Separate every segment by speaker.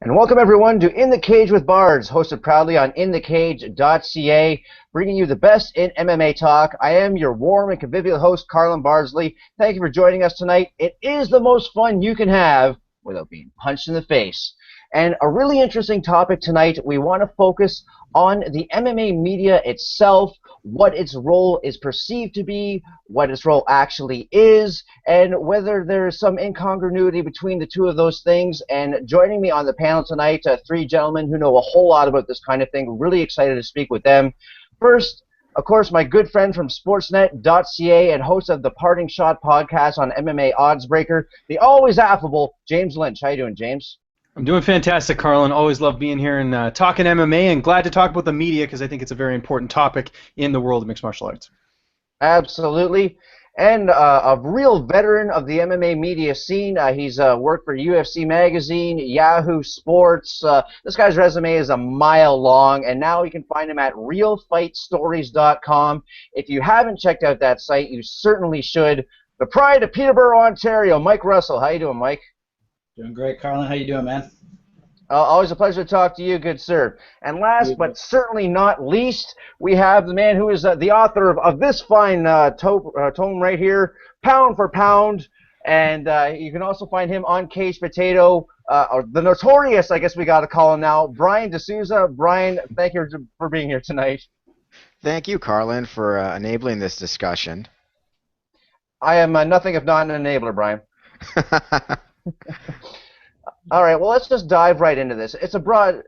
Speaker 1: And welcome everyone to In the Cage with Bards, hosted proudly on IntheCage.ca, bringing you the best in MMA talk. I am your warm and convivial host, Carlin Bardsley. Thank you for joining us tonight. It is the most fun you can have without being punched in the face. And a really interesting topic tonight. We want to focus on the MMA media itself, what its role is perceived to be, what its role actually is, and whether there's some incongruity between the two of those things. And joining me on the panel tonight, three gentlemen who know a whole lot about this kind of thing. Really excited to speak with them. First, of course, my good friend from Sportsnet.ca and host of the Parting Shot podcast on MMA Oddsbreaker, the always affable James Lynch. How you doing, James?
Speaker 2: I'm doing fantastic, Carlin. Always love being here and talking MMA, and glad to talk about the media because I think it's a very important topic in the world of mixed martial arts.
Speaker 1: Absolutely. And a real veteran of the MMA media scene. He's worked for UFC Magazine, Yahoo Sports. This guy's resume is a mile long, and now you can find him at realfightstories.com. If you haven't checked out that site, you certainly should. The pride of Peterborough, Ontario, Mike Russell. How you doing, Mike?
Speaker 3: Doing great, Carlin. How you doing, man?
Speaker 1: Always a pleasure to talk to you, good sir. And last but certainly not least, we have the man who is the author of this fine tome right here, Pound for Pound. And you can also find him on Cage Potato, or the notorious, I guess we got to call him now, Brian D'Souza. Brian, thank you for being here tonight.
Speaker 4: Thank you, Carlin, for enabling this discussion.
Speaker 1: I am nothing if not an enabler, Brian. All right, well, let's just dive right into this. It's a broad...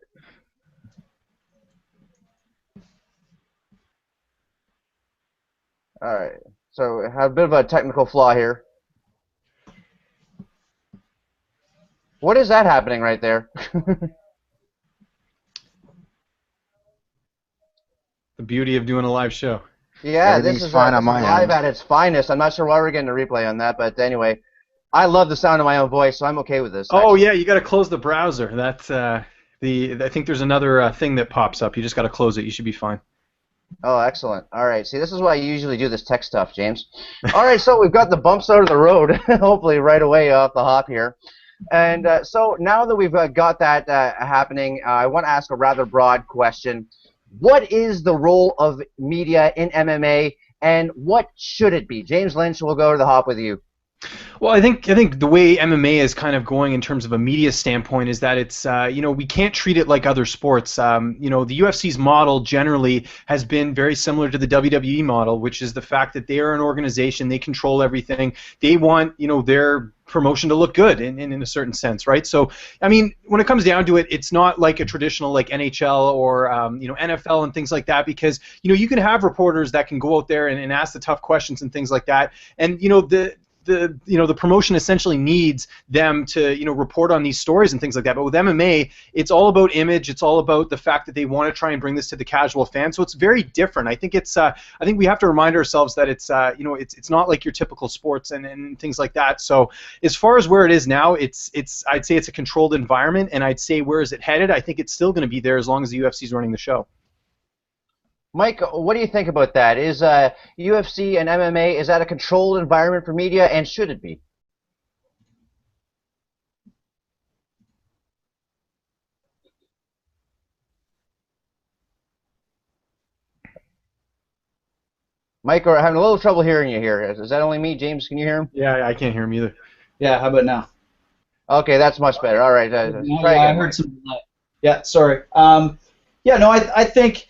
Speaker 1: All right, so I have a bit of a technical flaw here. What is that happening right there?
Speaker 2: The beauty of doing a live show.
Speaker 1: Yeah, this is
Speaker 4: fine on my
Speaker 1: live
Speaker 4: end.
Speaker 1: at its finest. I'm not sure why we're getting a replay on that, but anyway. I love the sound of my own voice, so I'm okay with this.
Speaker 2: Oh, yeah, you got to close the browser. That's I think there's another thing that pops up. You just got to close it. You should be fine.
Speaker 1: Oh, excellent. All right. See, this is why I usually do this tech stuff, James. All right, so we've got the bumps out of the road, hopefully right away off the hop here. And so now that we've got that happening, I want to ask a rather broad question. What is the role of media in MMA, and what should it be? James Lynch, we'll go to the hop with you.
Speaker 2: Well, I think the way MMA is kind of going in terms of a media standpoint is that it's we can't treat it like other sports. The UFC's model generally has been very similar to the WWE model, which is the fact that they are an organization, they control everything, they want their promotion to look good in a certain sense, right? So, I mean, when it comes down to it, it's not like a traditional like NHL or NFL and things like that, because you can have reporters that can go out there and ask the tough questions and things like that, and the promotion essentially needs them to report on these stories and things like that. But with MMA, it's all about image. It's all about the fact that they want to try and bring this to the casual fan. So it's very different. I think it's I think we have to remind ourselves that it's it's not like your typical sports and things like that. So as far as where it is now, I'd say it's a controlled environment, and I'd say where is it headed? I think it's still going to be there as long as the UFC is running the show.
Speaker 1: Mike, what do you think about that? Is UFC and MMA, is that a controlled environment for media, and should it be? Mike, we're having a little trouble hearing you here. Is that only me? James, can you hear him?
Speaker 2: Yeah, I can't hear him either.
Speaker 3: Yeah, how about now?
Speaker 1: Okay, that's much better. All right. Try again,
Speaker 3: I heard some. Yeah, sorry. I think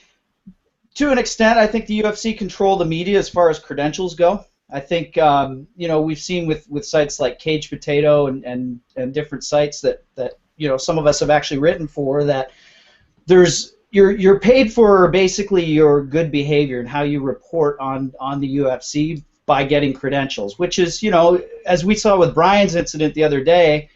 Speaker 3: to an extent, I think the UFC control the media as far as credentials go. I think we've seen with sites like Cage Potato and different sites that some of us have actually written for, that you're paid for basically your good behavior and how you report on the UFC by getting credentials, which is as we saw with Brian's incident the other day,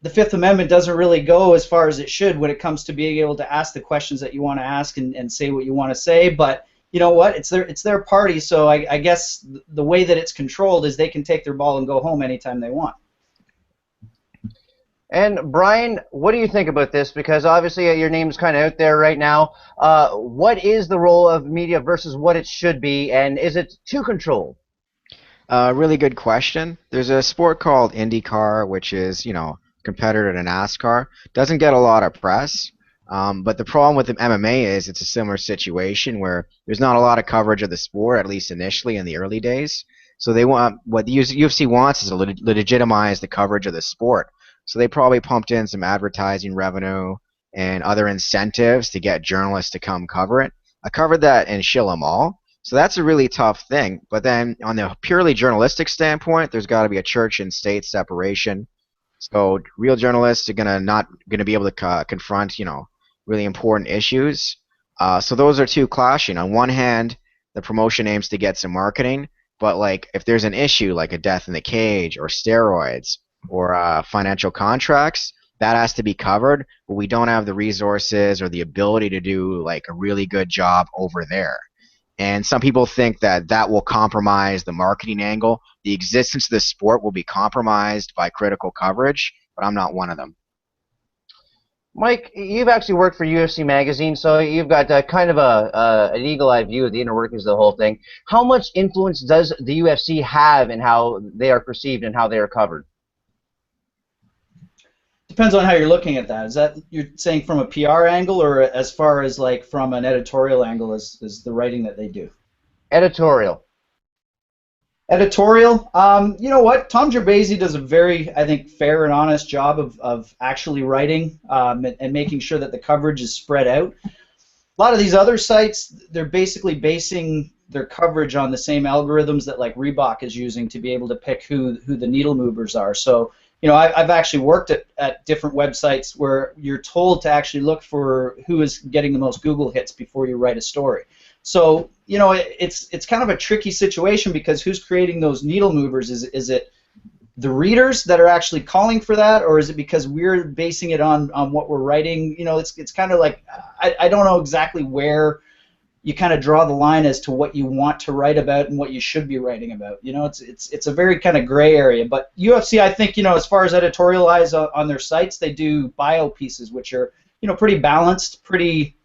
Speaker 3: the Fifth Amendment doesn't really go as far as it should when it comes to being able to ask the questions that you want to ask and say what you want to say. But you know what? It's their party, so I guess the way that it's controlled is they can take their ball and go home anytime they want.
Speaker 1: And Brian, what do you think about this? Because obviously your name's kind of out there right now. What is the role of media versus what it should be, and is it too controlled?
Speaker 4: Really good question. There's a sport called IndyCar, which is, competitor to NASCAR. Doesn't get a lot of press. But the problem with the MMA is it's a similar situation where there's not a lot of coverage of the sport, at least initially in the early days. So they want what the UFC wants is to legitimize the coverage of the sport. So they probably pumped in some advertising revenue and other incentives to get journalists to come cover it. I covered that in Shill 'em All. So that's a really tough thing. But then on the purely journalistic standpoint, there's got to be a church and state separation. So real journalists are not gonna be able to confront, really important issues. So those are two clashing. On one hand, the promotion aims to get some marketing, but like if there's an issue like a death in the cage or steroids or financial contracts, that has to be covered. But we don't have the resources or the ability to do like a really good job over there. And some people think that that will compromise the marketing angle. The existence of the sport will be compromised by critical coverage, but I'm not one of them.
Speaker 1: Mike, you've actually worked for UFC Magazine, so you've got kind of an eagle-eye view of the inner workings of the whole thing. How much influence does the UFC have in how they are perceived and how they are covered?
Speaker 3: Depends on how you're looking at that. Is that you're saying from a PR angle, or as far as like from an editorial angle, is the writing that they do?
Speaker 1: Editorial.
Speaker 3: Editorial. You know what? Tom Gerbasi does a very, I think, fair and honest job of actually writing and making sure that the coverage is spread out. A lot of these other sites, they're basically basing their coverage on the same algorithms that like Reebok is using to be able to pick who the needle movers are. So, I've actually worked at different websites where you're told to actually look for who is getting the most Google hits before you write a story. So, it's kind of a tricky situation because who's creating those needle movers? Is it the readers that are actually calling for that, or is it because we're basing it on what we're writing? It's kind of like I don't know exactly where you kind of draw the line as to what you want to write about and what you should be writing about. It's a very kind of gray area. But UFC, I think, as far as editorialize on their sites, they do bio pieces which are, pretty balanced, pretty.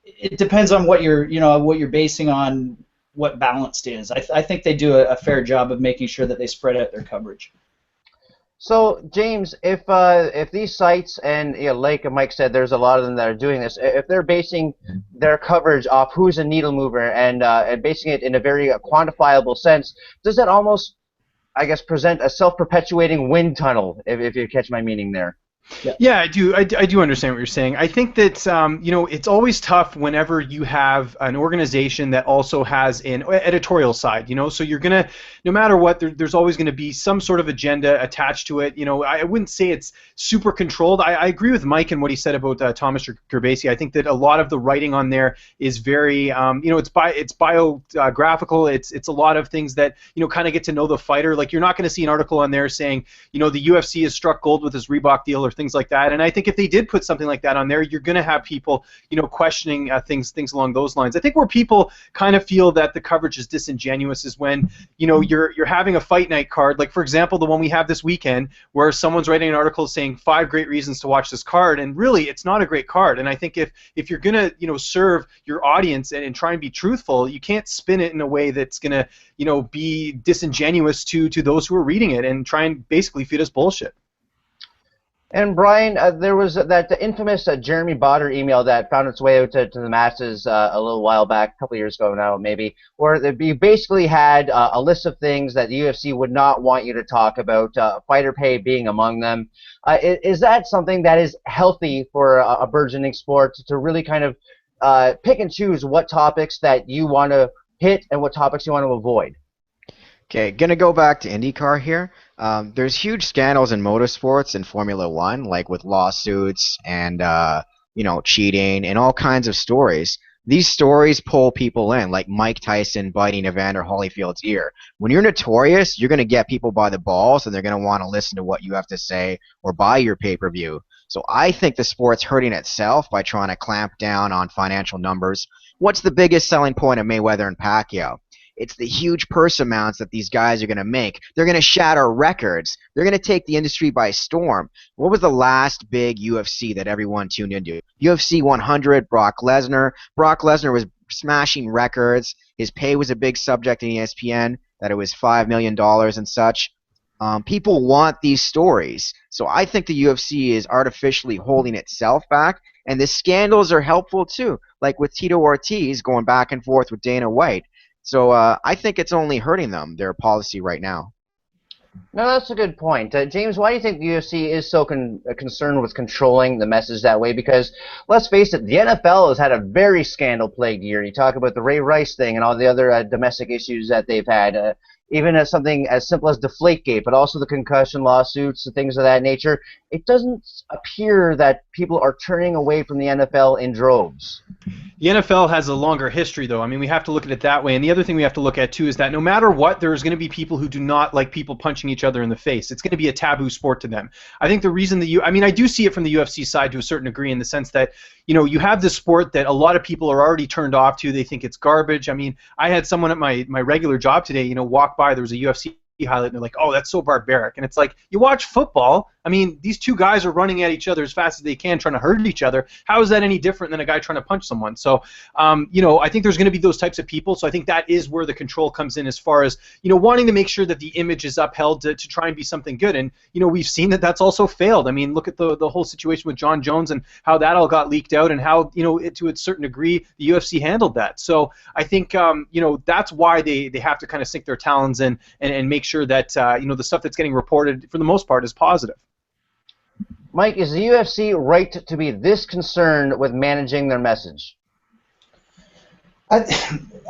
Speaker 3: It depends on what you're basing on what balanced is. I think they do a fair job of making sure that they spread out their coverage.
Speaker 1: So, James, if these sites, and like Mike said, there's a lot of them that are doing this, if they're basing their coverage off who's a needle mover and basing it in a very quantifiable sense, does that almost, I guess, present a self-perpetuating wind tunnel, if you catch my meaning there?
Speaker 2: Yeah, I do. I do understand what you're saying. I think that it's always tough whenever you have an organization that also has an editorial side. So you're gonna, no matter what, there's always going to be some sort of agenda attached to it. I wouldn't say it's super controlled. I agree with Mike and what he said about Thomas Gerbasi. I think that a lot of the writing on there is very, it's biographical. It's a lot of things that kind of get to know the fighter. Like you're not going to see an article on there saying the UFC has struck gold with this Reebok deal or things like that. And I think if they did put something like that on there, you're going to have people, questioning things along those lines. I think where people kind of feel that the coverage is disingenuous is when, you're having a fight night card, like for example the one we have this weekend, where someone's writing an article saying 5 great reasons to watch this card, and really it's not a great card. And I think if you're going to, serve your audience and try and be truthful, you can't spin it in a way that's going to, be disingenuous to those who are reading it and try and basically feed us bullshit.
Speaker 1: And Brian, there was that infamous Jeremy Botter email that found its way out to the masses a little while back, a couple of years ago now maybe, where you basically had a list of things that the UFC would not want you to talk about, fighter pay being among them. Is that something that is healthy for a burgeoning sport to really kind of pick and choose what topics that you want to hit and what topics you want to avoid?
Speaker 4: Okay, gonna go back to IndyCar here. There's huge scandals in motorsports and Formula One, like with lawsuits and cheating and all kinds of stories. These stories pull people in, like Mike Tyson biting Evander Holyfield's ear. When you're notorious, you're gonna get people by the balls, and they're gonna want to listen to what you have to say or buy your pay-per-view. So I think the sport's hurting itself by trying to clamp down on financial numbers. What's the biggest selling point of Mayweather and Pacquiao? It's the huge purse amounts that these guys are going to make. They're going to shatter records. They're going to take the industry by storm. What was the last big UFC that everyone tuned into? UFC 100, Brock Lesnar. Brock Lesnar was smashing records. His pay was a big subject in ESPN, that it was $5 million and such. people want these stories. So I think the UFC is artificially holding itself back, and the scandals are helpful too, like with Tito Ortiz going back and forth with Dana White. So I think it's only hurting them, their policy right now.
Speaker 1: No, that's a good point. James, why do you think the UFC is so concerned with controlling the message that way? Because, let's face it, the NFL has had a very scandal-plagued year. You talk about the Ray Rice thing and all the other domestic issues that they've had, even as something as simple as Deflategate, but also the concussion lawsuits and things of that nature. It doesn't appear that people are turning away from the NFL in droves.
Speaker 2: The NFL has a longer history, though. I mean, we have to look at it that way. And the other thing we have to look at, too, is that no matter what, there's going to be people who do not like people punching each other in the face. It's going to be a taboo sport to them. I think the reason that I mean, I do see it from the UFC side to a certain degree in the sense that, you know, you have this sport that a lot of people are already turned off to. They think it's garbage. I mean, I had someone at my regular job today, you know, walk by. There was a UFC highlight, and they're like, oh, that's so barbaric. And it's like, you watch football. I mean, these two guys are running at each other as fast as they can, trying to hurt each other. How is that any different than a guy trying to punch someone? So, you know, I think there's going to be those types of people. So I think that is where the control comes in as far as, you know, wanting to make sure that the image is upheld to try and be something good. And, you know, we've seen that that's also failed. I mean, look at the whole situation with John Jones and how that all got leaked out and how, you know, to a certain degree, the UFC handled that. So I think, you know, that's why they have to kind of sink their talons in and make sure that, you know, the stuff that's getting reported, for the most part, is positive.
Speaker 1: Mike, is the UFC right to be this concerned with managing their message?
Speaker 3: I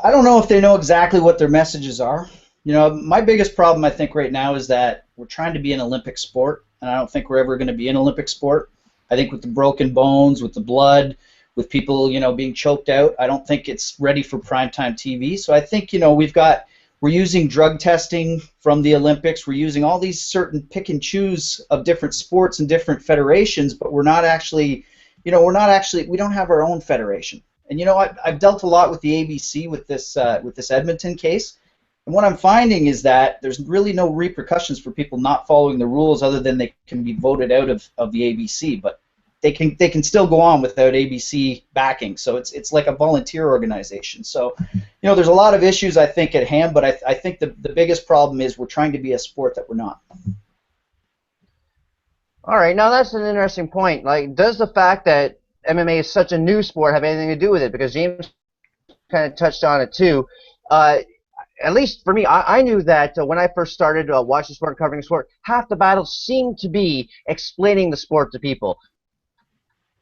Speaker 3: don't know if they know exactly what their messages are. You know, my biggest problem I think right now is that we're trying to be an Olympic sport, and I don't think we're ever going to be an Olympic sport. I think with the broken bones, with the blood, with people, you know, being choked out, I don't think it's ready for primetime TV. So I think, you know, we're using drug testing from the Olympics. We're using all these certain pick and choose of different sports and different federations, but we're not actually, you know, we don't have our own federation. And you know, I've dealt a lot with the ABC with this Edmonton case, and what I'm finding is that there's really no repercussions for people not following the rules, other than they can be voted out of the ABC. But they can still go on without ABC backing. So it's like a volunteer organization. So, you know, there's a lot of issues I think at hand, but I think the biggest problem is we're trying to be a sport that we're not.
Speaker 1: All right, now that's an interesting point. Like, does the fact that MMA is such a new sport have anything to do with it? Because James kind of touched on it too. At least for me, I knew that when I first started watching sport and covering sport, half the battles seemed to be explaining the sport to people.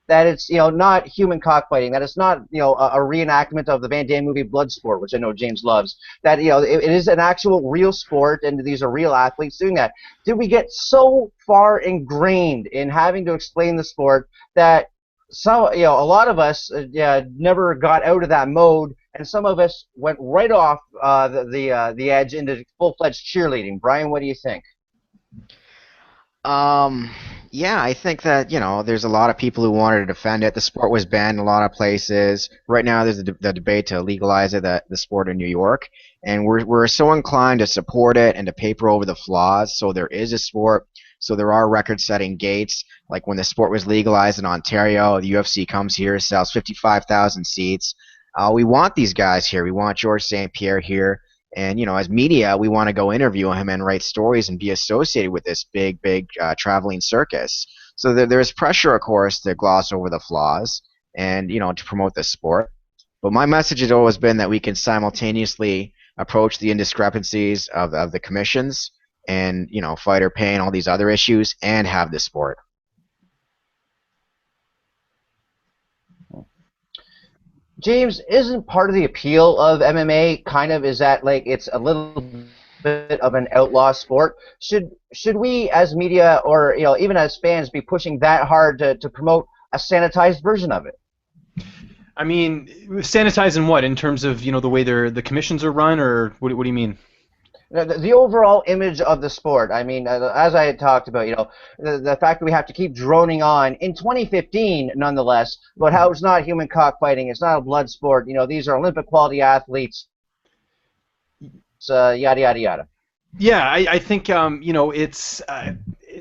Speaker 1: That it's, you know, not human cockfighting, that it's not, you know, a reenactment of the Van Damme movie Bloodsport, which I know James loves. That, you know, it is an actual real sport, and these are real athletes doing that. Did we get so far ingrained in having to explain the sport that some, you know, a lot of us never got out of that mode, and some of us went right off the edge into full-fledged cheerleading? Brian, what do you think?
Speaker 4: Yeah, I think that, you know, there's a lot of people who wanted to defend it. The sport was banned in a lot of places. Right now, there's the debate to legalize it, the sport in New York, and we're so inclined to support it and to paper over the flaws. So there is a sport. So there are record-setting gates. Like when the sport was legalized in Ontario, the UFC comes here, sells 55,000 seats. We want these guys here. We want George St. Pierre here. And, you know, as media, we want to go interview him and write stories and be associated with this big traveling circus. So there's pressure, of course, to gloss over the flaws and, you know, to promote the sport. But my message has always been that we can simultaneously approach the indiscrepancies of the commissions and, you know, fighter pay and all these other issues and have the sport.
Speaker 1: James, isn't part of the appeal of MMA kind of is that, like, it's a little bit of an outlaw sport? Should we as media, or, you know, even as fans, be pushing that hard to promote a sanitized version of it?
Speaker 2: I mean, sanitized in what? In terms of, you know, the way the commissions are run, or what do you mean?
Speaker 1: The overall image of the sport. I mean, as I had talked about, you know, the fact that we have to keep droning on in 2015, nonetheless, about how it's not human cockfighting, it's not a blood sport. You know, these are Olympic quality athletes. Yada yada yada.
Speaker 2: Yeah, I think you know, it's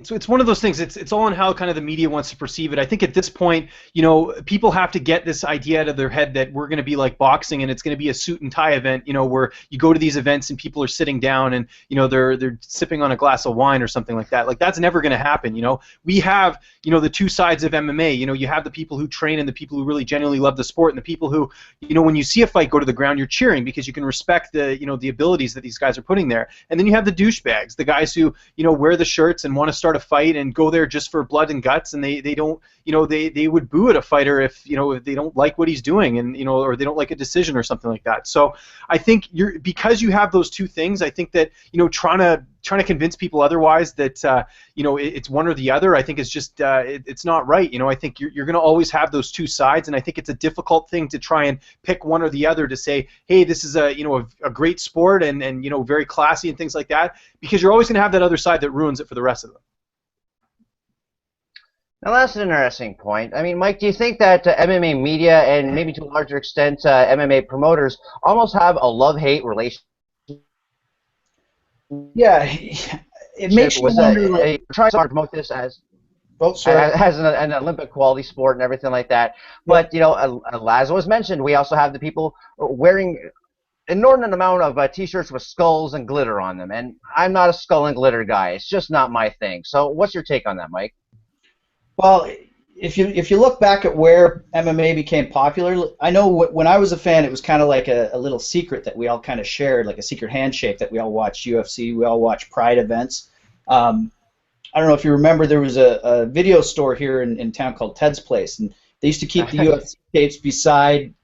Speaker 2: it's one of those things. It's all in how kind of the media wants to perceive it. I think at this point, you know, people have to get this idea out of their head that we're going to be like boxing and it's going to be a suit and tie event, you know, where you go to these events and people are sitting down and, you know, they're sipping on a glass of wine or something like that. Like, that's never going to happen. You know, we have, you know, the two sides of MMA. You know, you have the people who train and the people who really genuinely love the sport, and the people who, you know, when you see a fight go to the ground, you're cheering because you can respect the, you know, the abilities that these guys are putting there. And then you have the douchebags, the guys who, you know, wear the shirts and want to start a fight and go there just for blood and guts, and they don't, you know, they would boo at a fighter if, you know, if they don't like what he's doing, and, you know, or they don't like a decision or something like that. So I think because you have those two things, I think that, you know, trying to convince people otherwise that you know, it's one or the other, I think is just it's not right. You know, I think you're going to always have those two sides, and I think it's a difficult thing to try and pick one or the other to say, hey, this is a, you know, a great sport and you know, very classy and things like that, because you're always going to have that other side that ruins it for the rest of them.
Speaker 1: Now that's an interesting point. I mean, Mike, do you think that MMA media and maybe to a larger extent MMA promoters almost have a love-hate relationship?
Speaker 3: Yeah, it makes you wonder.
Speaker 1: Trying to promote this as an Olympic quality sport and everything like that. But, you know, as was mentioned, we also have the people wearing inordinate amount of T-shirts with skulls and glitter on them, and I'm not a skull and glitter guy. It's just not my thing. So, what's your take on that, Mike?
Speaker 3: Well, if you look back at where MMA became popular, I know when I was a fan, it was kind of like a little secret that we all kind of shared, like a secret handshake that we all watched UFC, we all watched Pride events. I don't know if you remember, there was a video store here in town called Ted's Place, and they used to keep the UFC tapes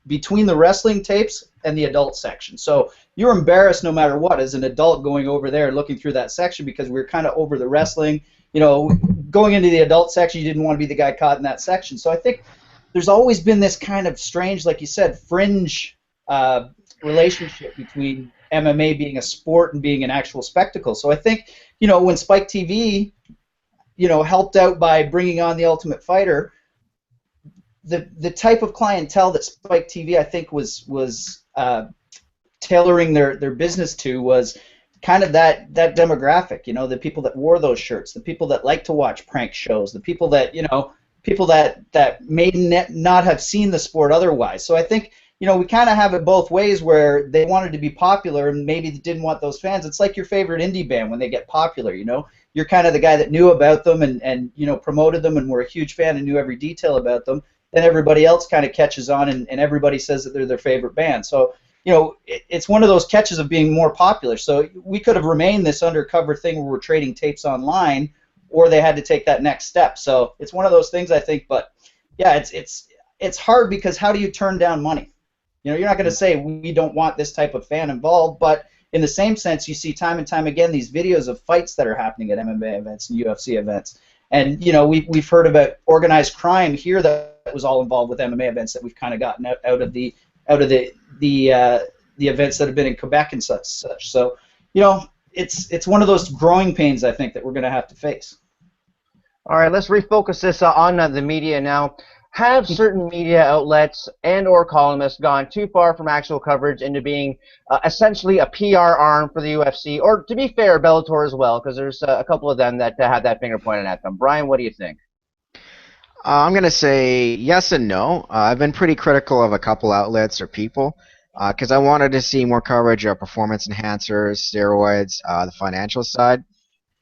Speaker 3: between the wrestling tapes and the adult section. So you were embarrassed no matter what as an adult going over there and looking through that section, because we were kind of over the wrestling. You know, going into the adult section, you didn't want to be the guy caught in that section. So I think there's always been this kind of strange, like you said, fringe relationship between MMA being a sport and being an actual spectacle. So I think, you know, when Spike TV, you know, helped out by bringing on The Ultimate Fighter, the type of clientele that Spike TV, I think, was tailoring their business to was kind of that demographic, you know, the people that wore those shirts, the people that like to watch prank shows, the people that, you know, people that may not have seen the sport otherwise. So I think, you know, we kind of have it both ways, where they wanted to be popular and maybe they didn't want those fans. It's like your favorite indie band when they get popular, you know. You're kind of the guy that knew about them and you know, promoted them and were a huge fan and knew every detail about them. Then everybody else kind of catches on and everybody says that they're their favorite band. So, you know, it's one of those catches of being more popular. So we could have remained this undercover thing where we're trading tapes online, or they had to take that next step. So it's one of those things, I think. But yeah, it's hard, because how do you turn down money? You know, you're not going to say we don't want this type of fan involved, but in the same sense, you see time and time again these videos of fights that are happening at MMA events and UFC events. And you know, we've heard about organized crime here that was all involved with MMA events that we've kind of gotten out of the events that have been in Quebec and such. So, you know, it's one of those growing pains, I think, that we're going to have to face.
Speaker 1: All right, let's refocus this on the media now. Have certain media outlets and or columnists gone too far from actual coverage into being essentially a PR arm for the UFC, or to be fair, Bellator as well, because there's a couple of them that have that finger pointed at them. Brian, what do you think?
Speaker 4: I'm going to say yes and no. I've been pretty critical of a couple outlets or people because I wanted to see more coverage of performance enhancers, steroids, the financial side.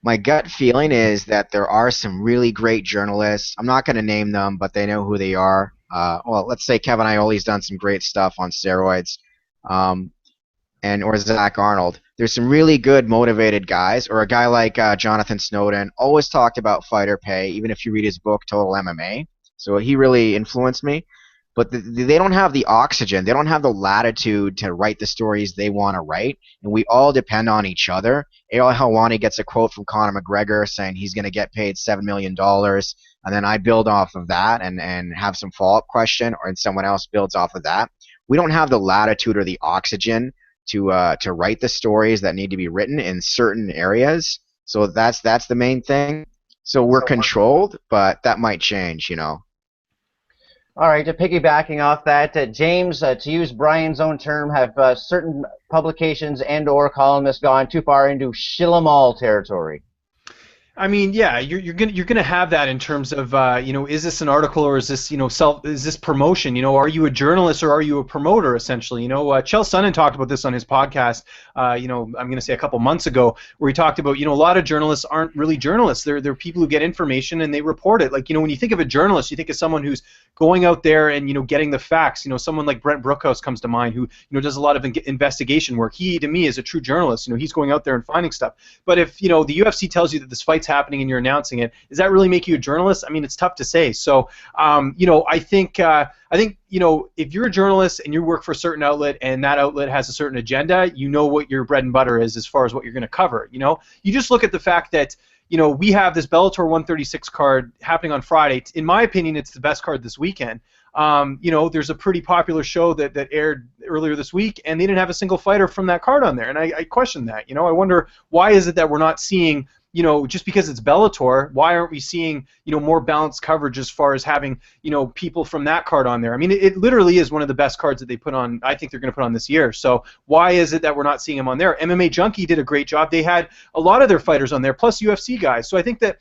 Speaker 4: My gut feeling is that there are some really great journalists. I'm not going to name them, but they know who they are. Well, let's say Kevin Ioli's done some great stuff on steroids, or Zach Arnold. There's some really good, motivated guys, or a guy like Jonathan Snowden, always talked about fighter pay, even if you read his book, Total MMA. So he really influenced me. But they don't have the oxygen. They don't have the latitude to write the stories they want to write, and we all depend on each other. Ariel Helwani gets a quote from Conor McGregor saying he's going to get paid $7 million, and then I build off of that and have some follow-up question, and someone else builds off of that. We don't have the latitude or the oxygen to write the stories that need to be written in certain areas. So that's the main thing. So we're controlled, but that might change, you know.
Speaker 1: All right, to piggybacking off that, James, to use Brian's own term, have certain publications and or columnists gone too far into shill 'em all territory?
Speaker 2: I mean, yeah, you're gonna have that in terms of is this an article or is this is this promotion? Are you a journalist or are you a promoter essentially? Chael Sonnen talked about this on his podcast. I'm gonna say a couple months ago, where he talked about a lot of journalists aren't really journalists. They're people who get information and they report it. Like when you think of a journalist, you think of someone who's going out there and getting the facts. Someone like Brent Brookhouse comes to mind, who does a lot of investigation work. He, to me, is a true journalist. He's going out there and finding stuff. But if the UFC tells you that this fight's happening and you're announcing it, does that really make you a journalist? I mean, it's tough to say. So I think if you're a journalist and you work for a certain outlet and that outlet has a certain agenda, what your bread and butter is as far as what you're going to cover. You just look at the fact that we have this Bellator 136 card happening on Friday. In my opinion, it's the best card this weekend. There's a pretty popular show that aired earlier this week, and they didn't have a single fighter from that card on there, and I question that. I wonder, why is it that we're not seeing, just because it's Bellator, why aren't we seeing, more balanced coverage as far as having, people from that card on there? I mean, it literally is one of the best cards that they put on, I think they're going to put on this year. So why is it that we're not seeing them on there? MMA Junkie did a great job. They had a lot of their fighters on there, plus UFC guys. So I think that,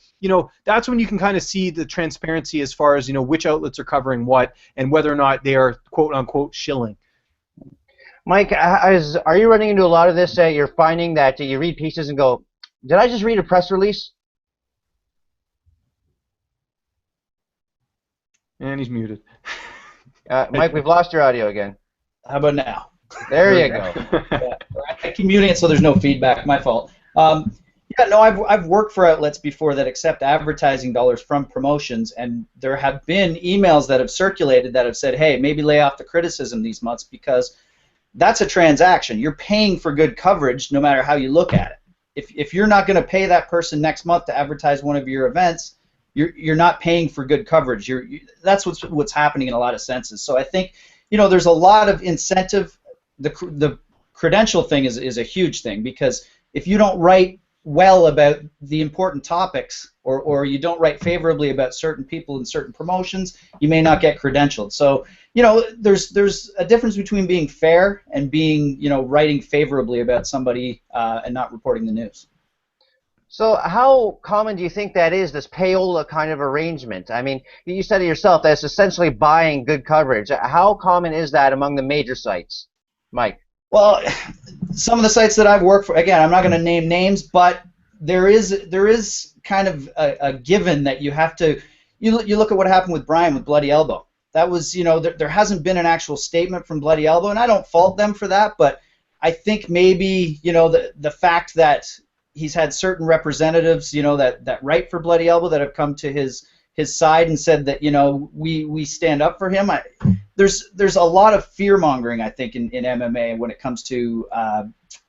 Speaker 2: that's when you can kind of see the transparency as far as, which outlets are covering what and whether or not they are quote-unquote shilling.
Speaker 1: Mike, are you running into a lot of this? You're finding that you read pieces and go, did I just read a press release?
Speaker 2: And he's muted.
Speaker 1: Mike, we've lost your audio again.
Speaker 3: How about now?
Speaker 1: There you go.
Speaker 3: Yeah, I keep muting it so there's no feedback. My fault. I've worked for outlets before that accept advertising dollars from promotions, and there have been emails that have circulated that have said, hey, maybe lay off the criticism these months, because that's a transaction. You're paying for good coverage no matter how you look at it. If you're not going to pay that person next month to advertise one of your events, you're not paying for good coverage. That's what's happening in a lot of senses. So I think there's a lot of incentive. The credential thing is a huge thing, because if you don't write well about the important topics, or you don't write favorably about certain people in certain promotions, you may not get credentialed. So there's a difference between being fair and being writing favorably about somebody and not reporting the news.
Speaker 1: So how common do you think that is, this payola kind of arrangement? I mean, you said it yourself, that's essentially buying good coverage. How common is that among the major sites, Mike?
Speaker 3: Well, some of the sites that I've worked for, again, I'm not going to name names, but there is kind of a given that you have to. You look at what happened with Brian with Bloody Elbow. That was, there hasn't been an actual statement from Bloody Elbow, and I don't fault them for that, but I think maybe the fact that he's had certain representatives, that write for Bloody Elbow, that have come to his side and said that we stand up for him. There's a lot of fear mongering, I think, in MMA when it comes to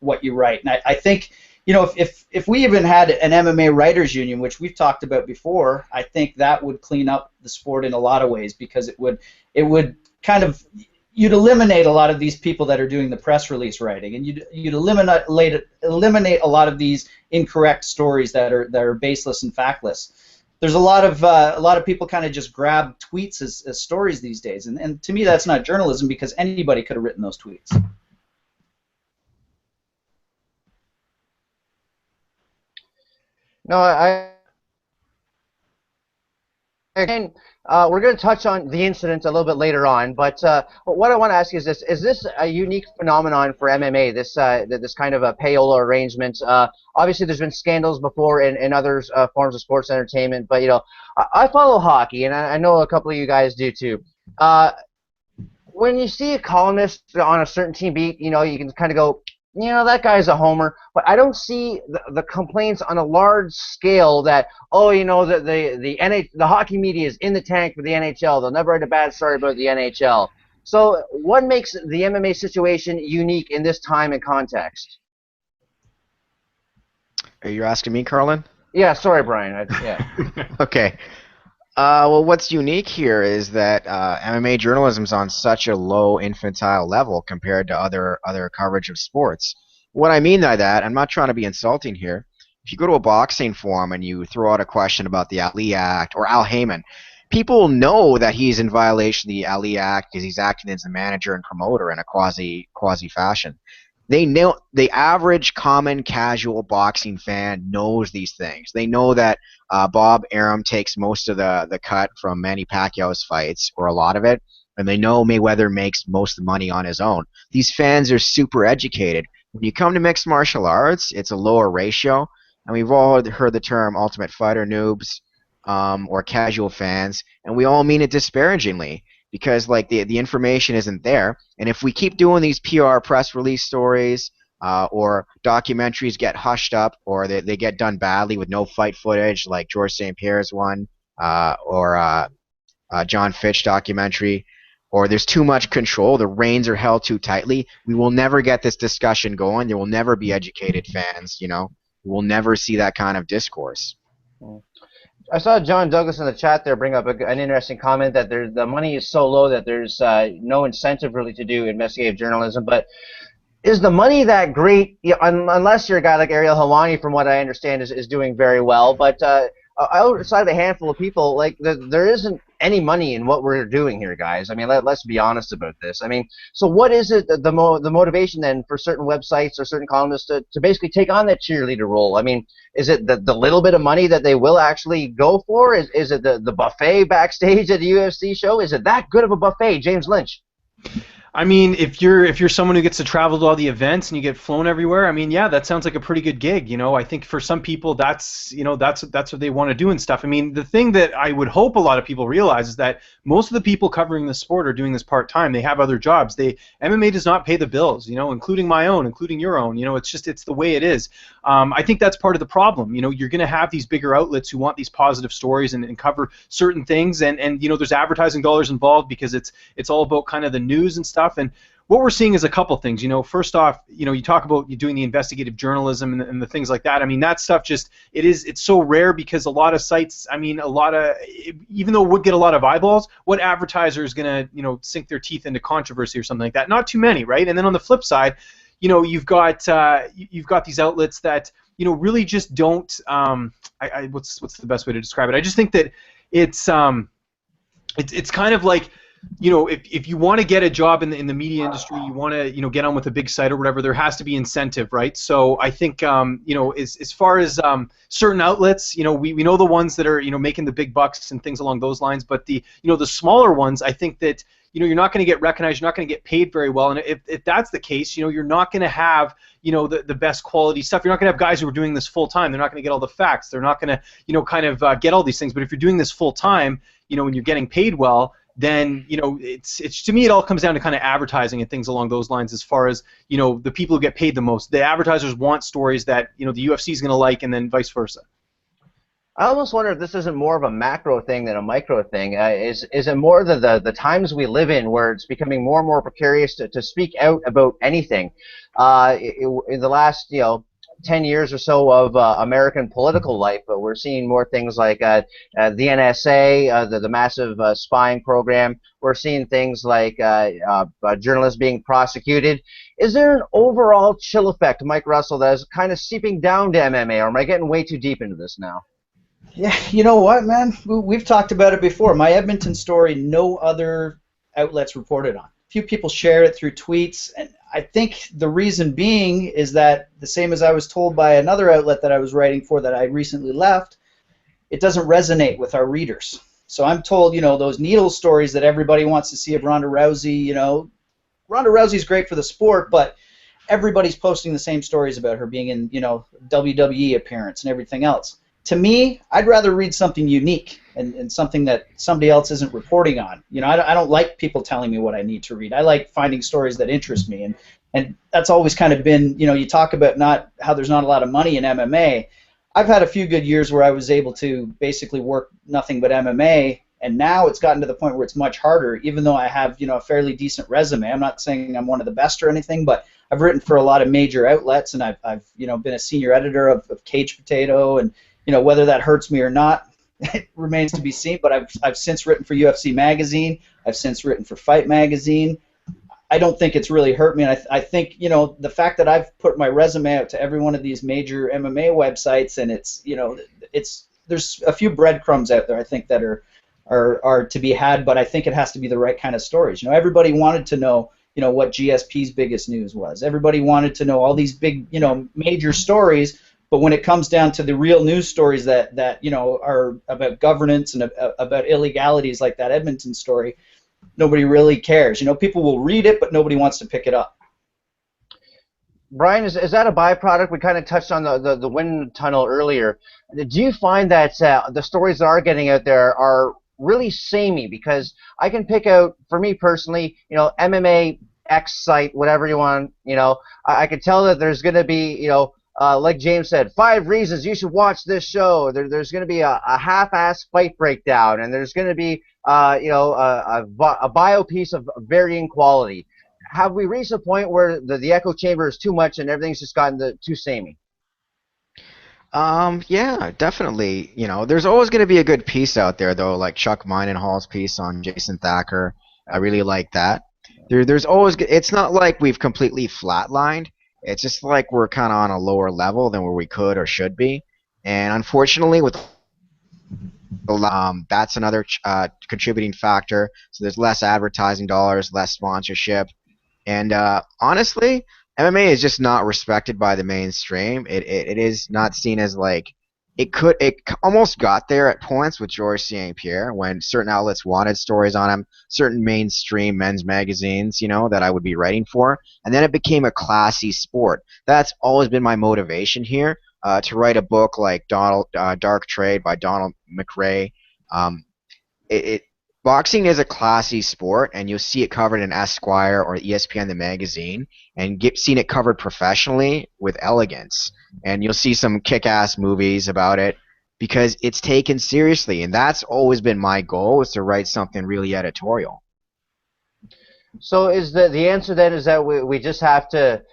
Speaker 3: what you write, and I think if we even had an MMA writers union, which we've talked about before, I think that would clean up the sport in a lot of ways, because it would kind of, you'd eliminate a lot of these people that are doing the press release writing, and you'd eliminate a lot of these incorrect stories that are baseless and factless. There's a lot of people kind of just grab tweets as stories these days, and to me that's not journalism, because anybody could have written those tweets.
Speaker 1: No, again, we're going to touch on the incident a little bit later on, but what I want to ask you is this: is this a unique phenomenon for MMA? This kind of a payola arrangement. Obviously, there's been scandals before in other forms of sports entertainment, but I follow hockey, and I know a couple of you guys do too. When you see a columnist on a certain team beat, you can kind of go, that guy's a homer, but I don't see the complaints on a large scale that, the hockey media is in the tank for the NHL. They'll never write a bad story about the NHL. So what makes the MMA situation unique in this time and context?
Speaker 4: Are you asking me, Carlin?
Speaker 1: Yeah, sorry, Brian. Yeah.
Speaker 4: Okay. Well, what's unique here is that MMA journalism is on such a low infantile level compared to other coverage of sports. What I mean by that, I'm not trying to be insulting here. If you go to a boxing forum and you throw out a question about the Ali Act or Al Heyman, people know that he's in violation of the Ali Act because he's acting as a manager and promoter in a quasi fashion. they know the average common casual boxing fan knows these things. They know that Bob Arum takes most of the cut from Manny Pacquiao's fights, or a lot of it, and they know Mayweather makes most of the money on his own. These fans are super educated. When you come to mixed martial arts, it's a lower ratio, and we've all heard the term Ultimate Fighter noobs, or casual fans, and we all mean it disparagingly because like the information isn't there. And if we keep doing these PR press release stories, or documentaries get hushed up, or they get done badly with no fight footage, like George St. Pierre's one, or John Fitch documentary, or there's too much control, the reins are held too tightly, we will never get this discussion going. There will never be educated fans, you know. We'll never see that kind of discourse.
Speaker 1: I saw John Douglas in the chat there bring up an interesting comment that the money is so low that there's no incentive really to do investigative journalism. But is the money that great? Unless you're a guy like Ariel Helwani, from what I understand, is doing very well. But outside of a handful of people, like there isn't any money in what we're doing here, guys. I mean, let's be honest about this. I mean, so what is it the motivation then for certain websites or certain columnists to basically take on that cheerleader role? I mean, is it the little bit of money that they will actually go for? Is it the buffet backstage at the UFC show? Is it that good of a buffet, James Lynch?
Speaker 2: I mean, if you're someone who gets to travel to all the events and you get flown everywhere, I mean, yeah, that sounds like a pretty good gig. You know, I think for some people that's what they want to do and stuff. I mean, the thing that I would hope a lot of people realize is that most of the people covering the sport are doing this part-time. They have other jobs. MMA does not pay the bills, you know, including my own, including your own. You know, it's the way it is. I think that's part of the problem. You know, you're going to have these bigger outlets who want these positive stories and cover certain things, and you know, there's advertising dollars involved because it's all about kind of the news and stuff. And what we're seeing is a couple things. You know, first off, you know, you talk about you doing the investigative journalism and the things like that. I mean, that stuff just it's so rare because a lot of sites, I mean, even though it would get a lot of eyeballs, what advertiser is going to, you know, sink their teeth into controversy or something like that? Not too many, right? And then on the flip side, you know, you've got these outlets that, you know, really just don't. What's the best way to describe it? I just think that it's kind of like, you know, if you want to get a job in the media industry, you want to, you know, get on with a big site or whatever, there has to be incentive, right? So I think, you know, as far as certain outlets, you know, we know the ones that are, you know, making the big bucks and things along those lines, but the smaller ones, I think that, you know, you're not going to get recognized, you're not going to get paid very well, and if that's the case, you know, you're not going to have, you know, the best quality stuff. You're not going to have guys who are doing this full time. They're not going to get all the facts. They're not going to, you know, kind of get all these things. But if you're doing this full time, you know, and you're getting paid well, then, you know, it's to me it all comes down to kind of advertising and things along those lines. As far as, you know, the people who get paid the most, the advertisers want stories that, you know, the UFC is going to like, and then vice versa.
Speaker 1: I almost wonder if this isn't more of a macro thing than a micro thing. Is it more the times we live in where it's becoming more and more precarious to speak out about anything? In the last, you know, 10 years or so of American political life, but we're seeing more things like the NSA, the massive spying program. We're seeing things like journalists being prosecuted. Is there an overall chill effect, Mike Russell, that is kind of seeping down to MMA, or am I getting way too deep into this now?
Speaker 3: Yeah, you know what, man? We've talked about it before. My Edmonton story, no other outlets reported on. Few people shared it through tweets, and I think the reason being is that, the same as I was told by another outlet that I was writing for that I recently left, it doesn't resonate with our readers. So I'm told, you know, those needle stories that everybody wants to see of Ronda Rousey, you know, Ronda Rousey's great for the sport, but everybody's posting the same stories about her being in, you know, WWE appearance and everything else. To me, I'd rather read something unique and something that somebody else isn't reporting on. You know, I don't like people telling me what I need to read. I like finding stories that interest me, and that's always kind of been, you know, you talk about how there's not a lot of money in MMA. I've had a few good years where I was able to basically work nothing but MMA, and now it's gotten to the point where it's much harder, even though I have, you know, a fairly decent resume. I'm not saying I'm one of the best or anything, but I've written for a lot of major outlets, and I've you know, been a senior editor of Cage Potato, and you know, whether that hurts me or not, it remains to be seen. But I've since written for UFC Magazine. I've since written for Fight Magazine. I don't think it's really hurt me. And I think, you know, the fact that I've put my resume out to every one of these major MMA websites, and it's, you know, there's a few breadcrumbs out there, I think, that are to be had. But I think it has to be the right kind of stories. You know, everybody wanted to know, what GSP's biggest news was. Everybody wanted to know all these big, major stories, but when it comes down to the real news stories that are about governance and about illegalities, like that Edmonton story, nobody really cares. People will read it, but nobody wants to pick it up.
Speaker 1: Brian, is that a byproduct? We kind of touched on the wind tunnel earlier. Do you find that the stories that are getting out there are really samey? Because I can pick out, for me personally, MMA X site, whatever you want, I could tell that there's going to be, like James said, 5 reasons you should watch this show. There's going to be a half-ass fight breakdown, and there's going to be, a bio piece of varying quality. Have we reached a point where the echo chamber is too much and everything's just gotten too samey?
Speaker 4: Yeah, definitely. There's always going to be a good piece out there, though, like Chuck Mindenhall's piece on Jason Thacker. I really like that. There's always. It's not like we've completely flatlined. It's just like we're kind of on a lower level than where we could or should be. And unfortunately, with that's another contributing factor. So there's less advertising dollars, less sponsorship. And honestly, MMA is just not respected by the mainstream. It is not seen as like it almost got there at points with Georges St. Pierre when certain outlets wanted stories on him, certain mainstream men's magazines, that I would be writing for, and then it became a classy sport. That's always been my motivation here to write a book like Dark Trade by Donald McRae. Boxing is a classy sport, and you'll see it covered in Esquire or ESPN the magazine, and seen it covered professionally with elegance. And you'll see some kick-ass movies about it because it's taken seriously, and that's always been my goal, is to write something really editorial.
Speaker 1: So is the answer then is that we just have to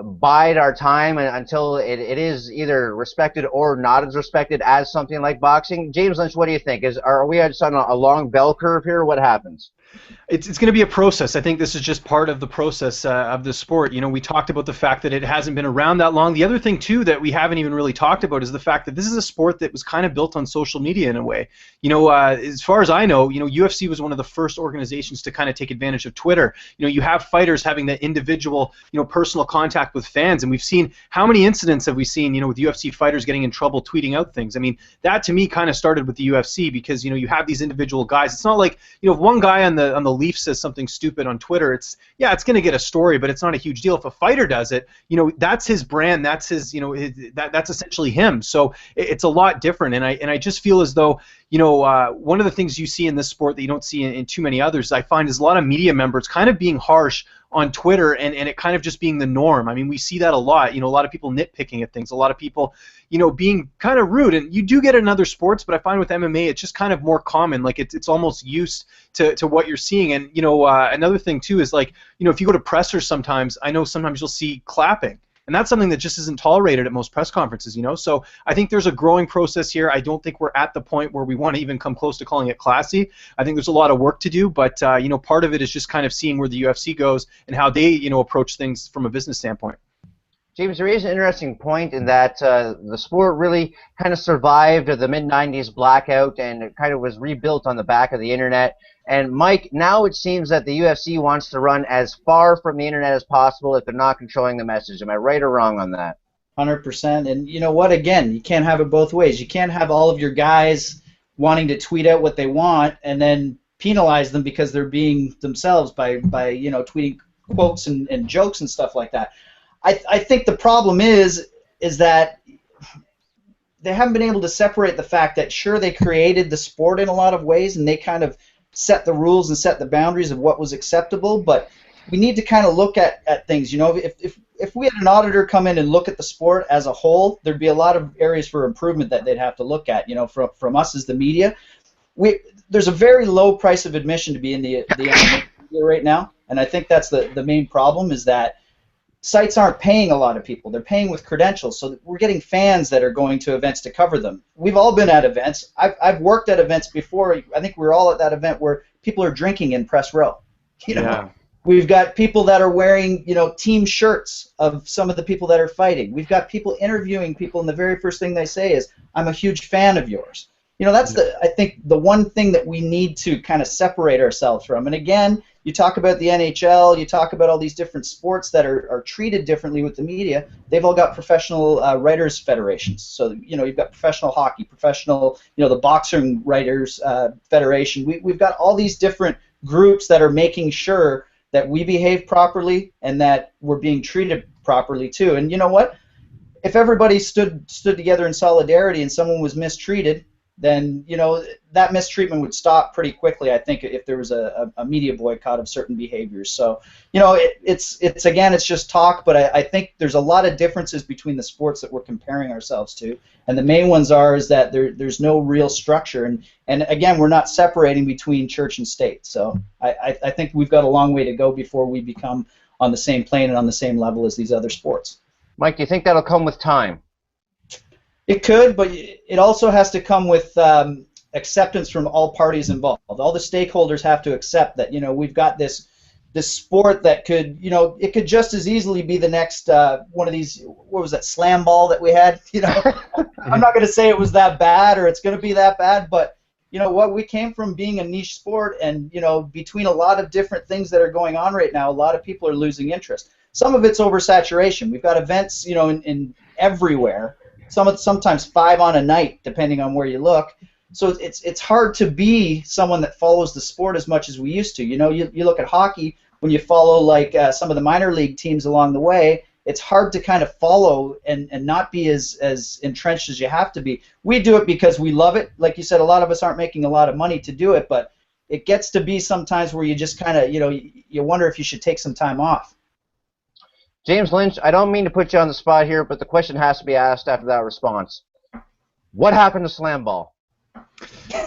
Speaker 1: bide our time until it is either respected or not as respected as something like boxing? James Lynch, what do you think? Are we just on a long bell curve here? What happens?
Speaker 2: It's going to be a process. I think this is just part of the process of the sport. We talked about the fact that it hasn't been around that long. The other thing, too, that we haven't even really talked about is the fact that this is a sport that was kind of built on social media in a way. As far as I know, UFC was one of the first organizations to kind of take advantage of Twitter. You have fighters having that individual, personal contact with fans, and we've seen how many incidents have we seen, with UFC fighters getting in trouble tweeting out things. I mean, that to me kind of started with the UFC because, you have these individual guys. It's not like, if one guy on the Leaf says something stupid on Twitter, it's going to get a story, but it's not a huge deal. If a fighter does it, that's his brand, that's his, that's essentially him. So it's a lot different, and I just feel as though, one of the things you see in this sport that you don't see in too many others, I find, is a lot of media members kind of being harsh on Twitter and it kind of just being the norm. I mean, we see that a lot. A lot of people nitpicking at things, a lot of people, being kind of rude. And you do get it in other sports, but I find with MMA, it's just kind of more common. Like it's almost used to what you're seeing. And, another thing too is like, if you go to pressers sometimes, I know sometimes you'll see clapping. And that's something that just isn't tolerated at most press conferences, So I think there's a growing process here. I don't think we're at the point where we want to even come close to calling it classy. I think there's a lot of work to do, but, part of it is just kind of seeing where the UFC goes and how they, approach things from a business standpoint.
Speaker 1: James, you raised an interesting point in that the sport really kind of survived the mid-'90s blackout and it kind of was rebuilt on the back of the internet. And Mike, now it seems that the UFC wants to run as far from the internet as possible if they're not controlling the message. Am I right or wrong on that?
Speaker 3: 100%. And you know what? Again, you can't have it both ways. You can't have all of your guys wanting to tweet out what they want and then penalize them because they're being themselves by tweeting quotes and jokes and stuff like that. I think the problem is that they haven't been able to separate the fact that, sure, they created the sport in a lot of ways and they kind of set the rules and set the boundaries of what was acceptable, but we need to kind of look at things. If we had an auditor come in and look at the sport as a whole, there'd be a lot of areas for improvement that they'd have to look at, from us as the media. There's a very low price of admission to be in the media right now, and I think that's the main problem, is that sites aren't paying a lot of people. They're paying with credentials, so we're getting fans that are going to events to cover them. We've all been at events. I've worked at events before. I think we were all at that event where people are drinking in press row.
Speaker 2: Yeah.
Speaker 3: We've got people that are wearing, team shirts of some of the people that are fighting. We've got people interviewing people, and the very first thing they say is, "I'm a huge fan of yours." That's I think the one thing that we need to kind of separate ourselves from. And again, you talk about the NHL, you talk about all these different sports that are treated differently with the media. They've all got professional writers federations. So you've got professional hockey, professional, the boxing writers federation. We've got all these different groups that are making sure that we behave properly and that we're being treated properly too. And you know what? If everybody stood together in solidarity and someone was mistreated, then that mistreatment would stop pretty quickly. I think if there was a media boycott of certain behaviors. So it's just talk, but I think there's a lot of differences between the sports that we're comparing ourselves to, and the main ones is that there's no real structure, and again, we're not separating between church and state. So I think we've got a long way to go before we become on the same plane and on the same level as these other sports.
Speaker 1: Mike, do you think that'll come with time?
Speaker 3: It could, but it also has to come with acceptance from all parties involved. All the stakeholders have to accept that we've got this sport that could it could just as easily be the next one of these, what was that, slam ball that we had. I'm not going to say it was that bad or it's going to be that bad, but we came from being a niche sport, and between a lot of different things that are going on right now, a lot of people are losing interest. Some of it's oversaturation. We've got events, in everywhere. Sometimes 5 on a night, depending on where you look. So it's hard to be someone that follows the sport as much as we used to. You look at hockey, when you follow like some of the minor league teams along the way, it's hard to kind of follow and not be as entrenched as you have to be. We do it because we love it. Like you said, a lot of us aren't making a lot of money to do it, but it gets to be sometimes where you just kind of, you wonder if you should take some time off.
Speaker 1: James Lynch, I don't mean to put you on the spot here, but the question has to be asked after that response. What happened to slam ball?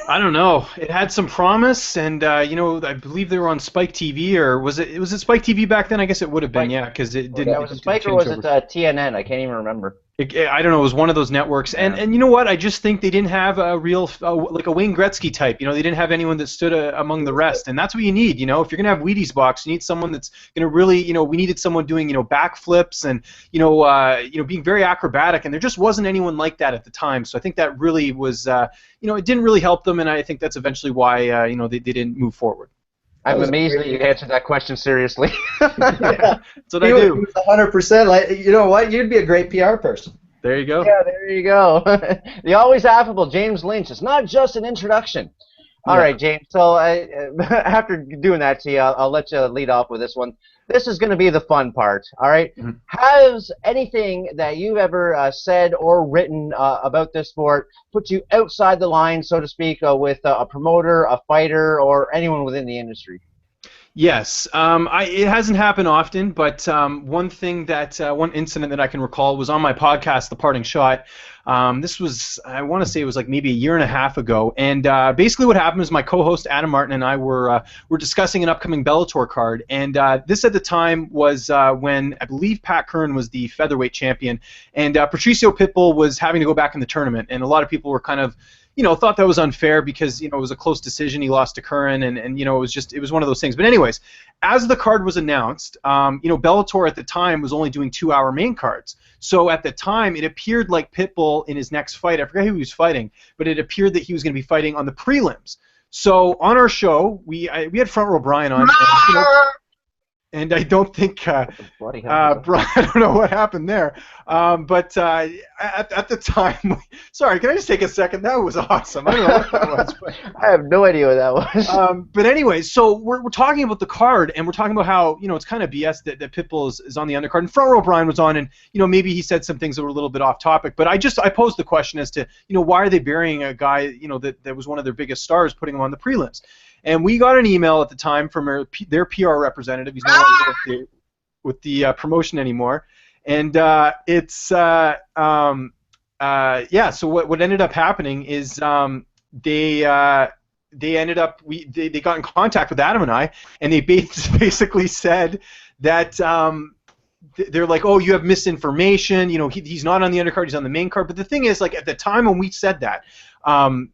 Speaker 2: I don't know. It had some promise, and I believe they were on Spike TV, or was it Spike TV back then? I guess it would have been, yeah, because it didn't.
Speaker 1: Yeah, was it Spike or was it TNN? I can't even remember.
Speaker 2: I don't know. It was one of those networks, and you know what? I just think they didn't have a real like a Wayne Gretzky type. They didn't have anyone that stood among the rest, and that's what you need. If you're gonna have Wheaties box, you need someone that's gonna really, we needed someone doing backflips and being very acrobatic, and there just wasn't anyone like that at the time. So I think that really was it didn't really help them, and I think that's eventually why they didn't move forward.
Speaker 1: I'm amazed that you answered that question seriously.
Speaker 2: Yeah, that's what I do.
Speaker 3: 100%. Like, you know what? You'd be a great PR person.
Speaker 2: There you go.
Speaker 1: Yeah, there you go. The always affable James Lynch. It's not just an introduction. All right, James. So after doing that to you, I'll let you lead off with this one. This is going to be the fun part. All right. Mm-hmm. Has anything that you've ever said or written about this sport put you outside the line, so to speak, with a promoter, a fighter, or anyone within the industry?
Speaker 2: Yes, it hasn't happened often, but one incident that I can recall was on my podcast, The Parting Shot. This was, I want to say it was like maybe a year and a half ago, and basically what happened is my co-host Adam Martin and I were discussing an upcoming Bellator card, and this at the time was when I believe Pat Curran was the featherweight champion, and Patricio Pitbull was having to go back in the tournament, and a lot of people were kind of thought that was unfair because it was a close decision. He lost to Curran, and it was one of those things. But anyways, as the card was announced, Bellator at the time was only doing 2-hour main cards. So at the time, it appeared like Pitbull in his next fight, I forget who he was fighting, but it appeared that he was going to be fighting on the prelims. So on our show, we had Front Row Brian on. And I don't think Brian, I don't know what happened there, but at the time, sorry, can I just take a second? That was awesome. I don't know what that was. But,
Speaker 1: I have no idea what that was.
Speaker 2: But anyway, so we're talking about the card, and we're talking about how it's kind of BS that Pitbull is on the undercard, and Front Row Brian was on, and maybe he said some things that were a little bit off topic, but I posed the question as to why are they burying a guy that was one of their biggest stars, putting him on the prelims. And we got an email at the time from their PR representative. He's no longer with the promotion anymore. And So what ended up happening is they ended up they got in contact with Adam and I, and they basically said that they're like, oh, you have misinformation. He's not on the undercard. He's on the main card. But the thing is, like at the time when we said that,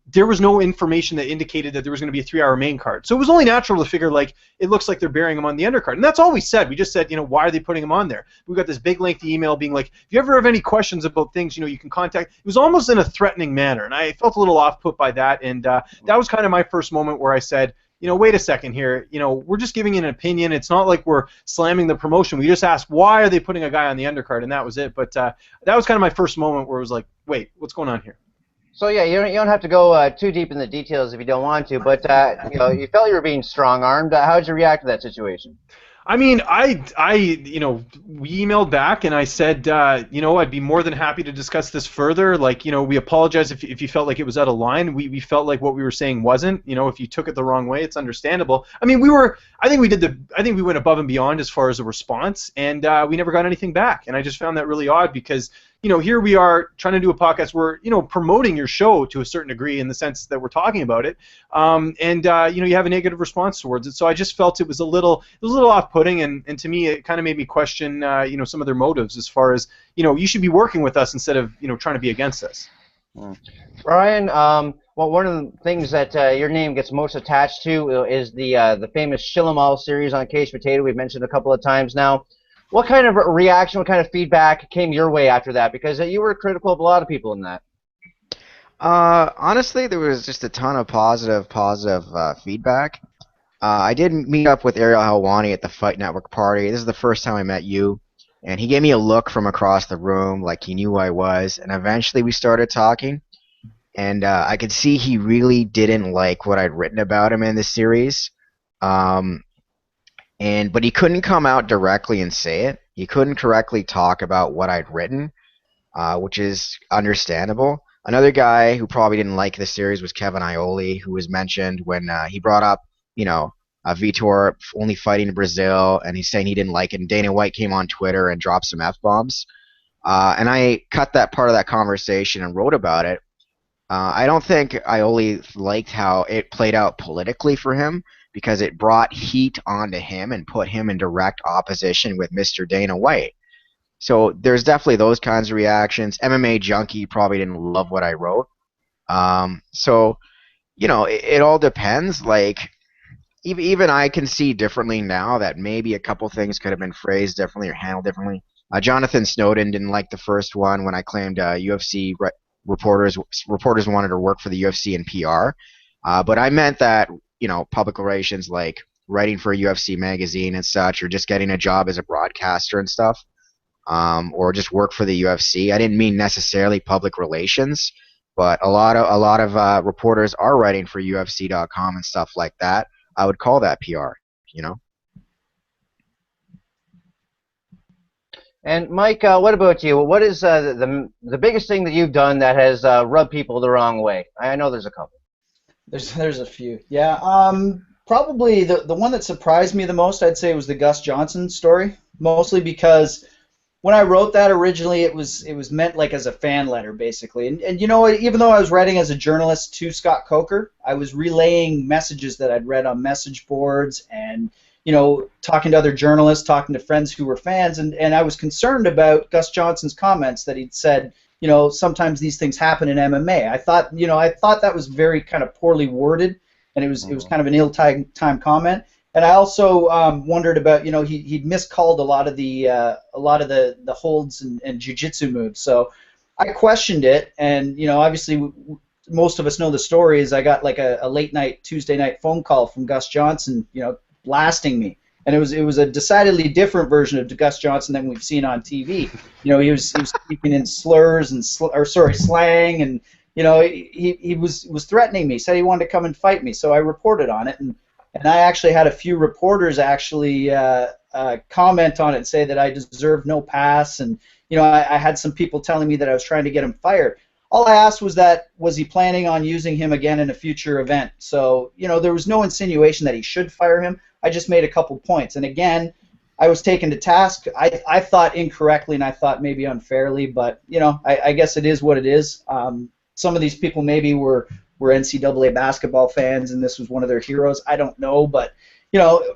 Speaker 2: there was no information that indicated that there was going to be a 3-hour main card. So it was only natural to figure, like, it looks like they're burying him on the undercard. And that's all we said. We just said, why are they putting him on there? We got this big lengthy email being like, if you ever have any questions about things, you can contact. It was almost in a threatening manner. And I felt a little off put by that. And that was kind of my first moment where I said, wait a second here, we're just giving an opinion. It's not like we're slamming the promotion. We just asked why are they putting a guy on the undercard, and that was it. But that was kind of my first moment where it was like, wait, what's going on here?
Speaker 1: So yeah, you don't have to go too deep in the details if you don't want to, but you felt you were being strong-armed. How did you react to that situation?
Speaker 2: I mean, we emailed back and I said, I'd be more than happy to discuss this further. Like, we apologize if you felt like it was out of line. We felt like what we were saying wasn't. If you took it the wrong way, it's understandable. I mean, I think we went above and beyond as far as a response, and we never got anything back. And I just found that really odd because, here we are trying to do a podcast where, promoting your show to a certain degree in the sense that we're talking about it, and you have a negative response towards it. So I just felt it was a little off-putting, and to me it kind of made me question, some of their motives as far as, you should be working with us instead of, trying to be against us.
Speaker 1: Brian, well, one of the things that your name gets most attached to is the famous Shill 'em All series on Cage Potato. We've mentioned a couple of times now. What kind of reaction, what kind of feedback came your way after that? Because you were critical of a lot of people in that.
Speaker 4: Honestly, there was just a ton of positive feedback. I did meet up with Ariel Helwani at the Fight Network party. This is the first time I met you, and he gave me a look from across the room like he knew who I was, and eventually we started talking, and I could see he really didn't like what I'd written about him in the series. But he couldn't come out directly and say it. He couldn't correctly talk about what I'd written, which is understandable. Another guy who probably didn't like the series was Kevin Iole, who was mentioned when he brought up, Vitor only fighting in Brazil, and he's saying he didn't like it. And Dana White came on Twitter and dropped some F-bombs. And I cut that part of that conversation and wrote about it. I don't think Iole liked how it played out politically for him, because it brought heat onto him and put him in direct opposition with Mr. Dana White. So there's definitely those kinds of reactions. MMA Junkie probably didn't love what I wrote. It all depends. Like, even I can see differently now that maybe a couple things could have been phrased differently or handled differently. Jonathan Snowden didn't like the first one when I claimed UFC reporters wanted to work for the UFC in PR. But I meant that, public relations, like writing for a UFC magazine and such, or just getting a job as a broadcaster and stuff, or just work for the UFC. I didn't mean necessarily public relations, but a lot of reporters are writing for UFC.com and stuff like that. I would call that PR,
Speaker 1: And Mike, what about you? What is the biggest thing that you've done that has rubbed people the wrong way? I know there's a couple.
Speaker 3: There's a few. Yeah. Probably the one that surprised me the most, I'd say, was the Gus Johnson story. Mostly because when I wrote that originally, it was meant like as a fan letter, basically. And even though I was writing as a journalist to Scott Coker, I was relaying messages that I'd read on message boards and, talking to other journalists, talking to friends who were fans, and I was concerned about Gus Johnson's comments that he'd said, sometimes these things happen in MMA. I thought that was very kind of poorly worded, and it was kind of an ill-timed comment. And I also wondered about, he'd miscalled a lot of the holds and jiu-jitsu moves. So I questioned it, and obviously most of us know the story. Is I got like a late night Tuesday night phone call from Gus Johnson, blasting me. And it was a decidedly different version of Gus Johnson than we've seen on TV. He was speaking in slurs and slang, and he was threatening me. Said he wanted to come and fight me. So I reported on it, and I actually had a few reporters actually comment on it and say that I deserved no pass, and I had some people telling me that I was trying to get him fired. All I asked was he planning on using him again in a future event? So there was no insinuation that he should fire him. I just made a couple points, and again, I was taken to task. I thought incorrectly, and I thought maybe unfairly, but I guess it is what it is. Some of these people maybe were NCAA basketball fans, and this was one of their heroes. I don't know, but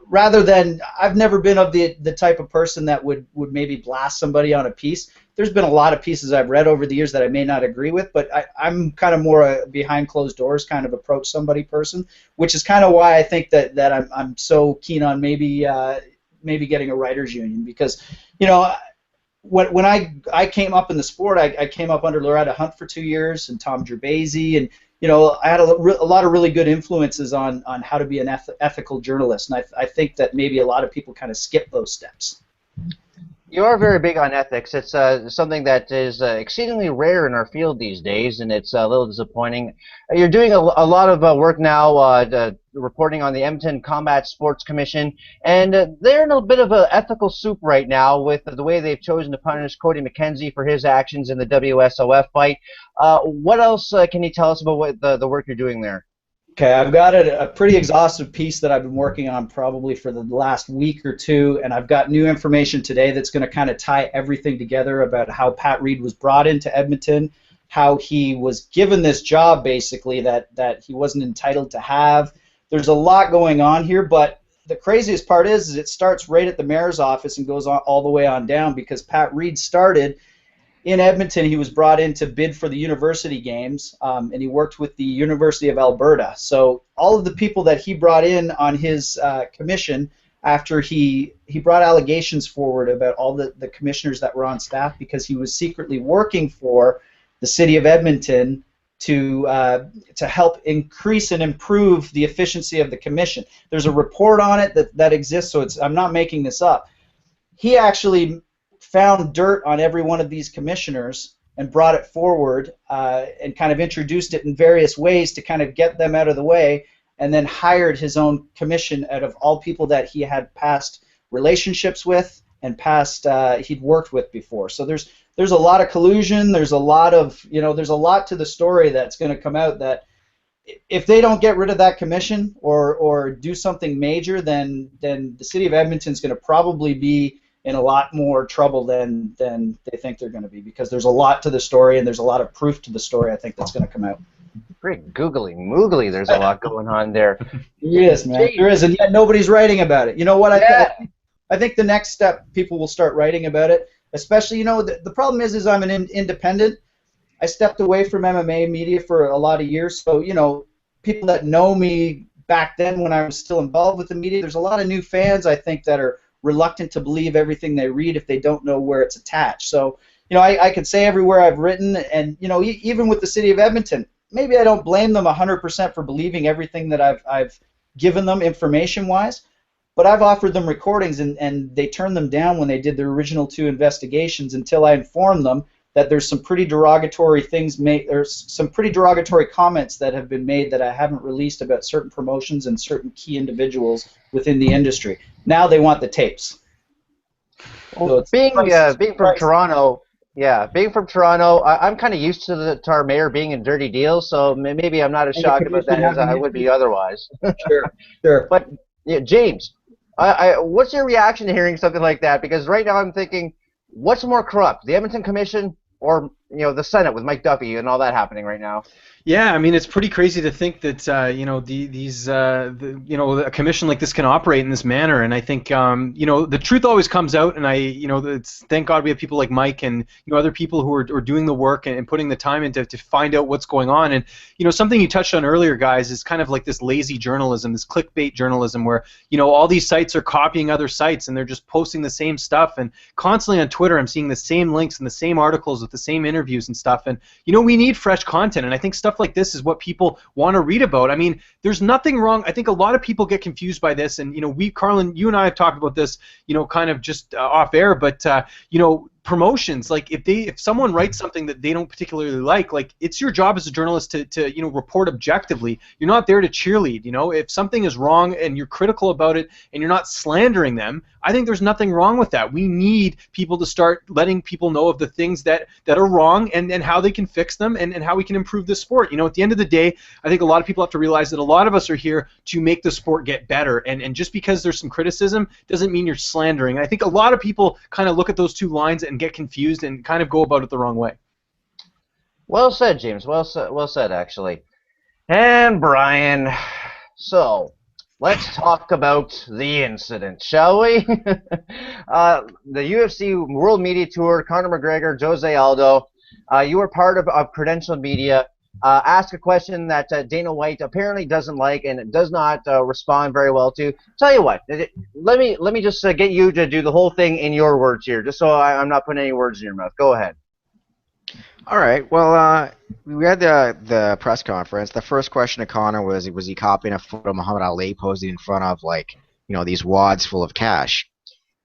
Speaker 3: rather than, I've never been of the type of person that would maybe blast somebody on a piece. There's been a lot of pieces I've read over the years that I may not agree with, but I'm kind of more a behind closed doors kind of approach somebody person, which is kind of why I think that I'm so keen on maybe getting a writers union, because when I came up in the sport, I came up under Loretta Hunt for 2 years and Tom Gerbasi, and I had a lot of really good influences on how to be an ethical journalist, and I think that maybe a lot of people kind of skip those steps.
Speaker 1: You are very big on ethics. It's something that is exceedingly rare in our field these days, and it's a little disappointing. You're doing a lot of work now, reporting on the Edmonton Combat Sports Commission, and they're in a bit of an ethical soup right now with the way they've chosen to punish Cody McKenzie for his actions in the WSOF fight. What else can you tell us about what the work you're doing there?
Speaker 3: Okay, I've got a pretty exhaustive piece that I've been working on probably for the last week or two, and I've got new information today that's going to kind of tie everything together about how Pat Reed was brought into Edmonton, how he was given this job basically that he wasn't entitled to have. There's a lot going on here, but the craziest part is it starts right at the mayor's office and goes on all the way on down, because Pat Reed started in Edmonton. He was brought in to bid for the university games, and he worked with the University of Alberta. So all of the people that he brought in on his commission, after he brought allegations forward about all the commissioners that were on staff, because he was secretly working for the city of Edmonton to help increase and improve the efficiency of the commission. There's a report on it that exists, so I'm not making this up. He actually found dirt on every one of these commissioners and brought it forward and kind of introduced it in various ways to kind of get them out of the way, and then hired his own commission out of all people that he had past relationships with and past he'd worked with before. So there's a lot of collusion. There's a lot of there's a lot to the story that's going to come out, that if they don't get rid of that commission or do something major, then the city of Edmonton is going to probably be in a lot more trouble than they think they're going to be, because there's a lot to the story and there's a lot of proof to the story, I think, that's going to come out.
Speaker 1: Great googly moogly, there's a lot going on there.
Speaker 3: Yes, man, there is, and yet nobody's writing about it. You know what? I think the next step, people will start writing about it, especially, the problem is I'm an independent. I stepped away from MMA media for a lot of years, so, people that know me back then when I was still involved with the media, there's a lot of new fans, I think, that are reluctant to believe everything they read if they don't know where it's attached. So, I could say everywhere I've written, and, even with the city of Edmonton, maybe I don't blame them 100% for believing everything that I've given them information-wise, but I've offered them recordings, and they turned them down when they did their original 2 investigations until I informed them that there's some pretty derogatory things made, there's some pretty derogatory comments that have been made that I haven't released about certain promotions and certain key individuals within the industry. Now they want the tapes.
Speaker 1: Well, being from Toronto, I'm kind of used to our mayor being in dirty deals, so maybe I'm not as shocked about that as I would be otherwise.
Speaker 3: Sure.
Speaker 1: But yeah, James, what's your reaction to hearing something like that? Because right now I'm thinking, what's more corrupt, the Edmonton Commission or the Senate with Mike Duffy and all that happening right now?
Speaker 2: Yeah, I mean, it's pretty crazy to think that a commission like this can operate in this manner. And I think the truth always comes out. And it's thank God we have people like Mike and other people who are doing the work and putting the time into to find out what's going on. And something you touched on earlier, guys, is kind of like this lazy journalism, this clickbait journalism, where all these sites are copying other sites and they're just posting the same stuff. And constantly on Twitter, I'm seeing the same links and the same articles with the same interviews and stuff. And we need fresh content. And I think stuff like this is what people want to read about. I mean, there's nothing wrong. I think a lot of people get confused by this, and Carlin, you and I have talked about this, kind of just off air, but promotions, like if someone writes something that they don't particularly like it's your job as a journalist to report objectively. You're not there to cheerlead. If something is wrong and you're critical about it and you're not slandering them, I think there's nothing wrong with that. We need people to start letting people know of the things that are wrong and how they can fix them and how we can improve the sport. At the end of the day, I think a lot of people have to realize that a lot of us are here to make the sport get better, and just because there's some criticism doesn't mean you're slandering. And I think a lot of people kind of look at those two lines and get confused and kind of go about it the wrong way.
Speaker 1: Well said, James. Well said, actually. And Brian, so let's talk about the incident, shall we? The UFC World Media Tour, Conor McGregor, Jose Aldo. You were part of credentialed media. Ask a question that Dana White apparently doesn't like and does not respond very well to. Tell you what, let me just get you to do the whole thing in your words here, just so I'm not putting any words in your mouth. Go ahead.
Speaker 4: All right. Well, we had the press conference. The first question to Connor was he copying a photo of Muhammad Ali posing in front of these wads full of cash?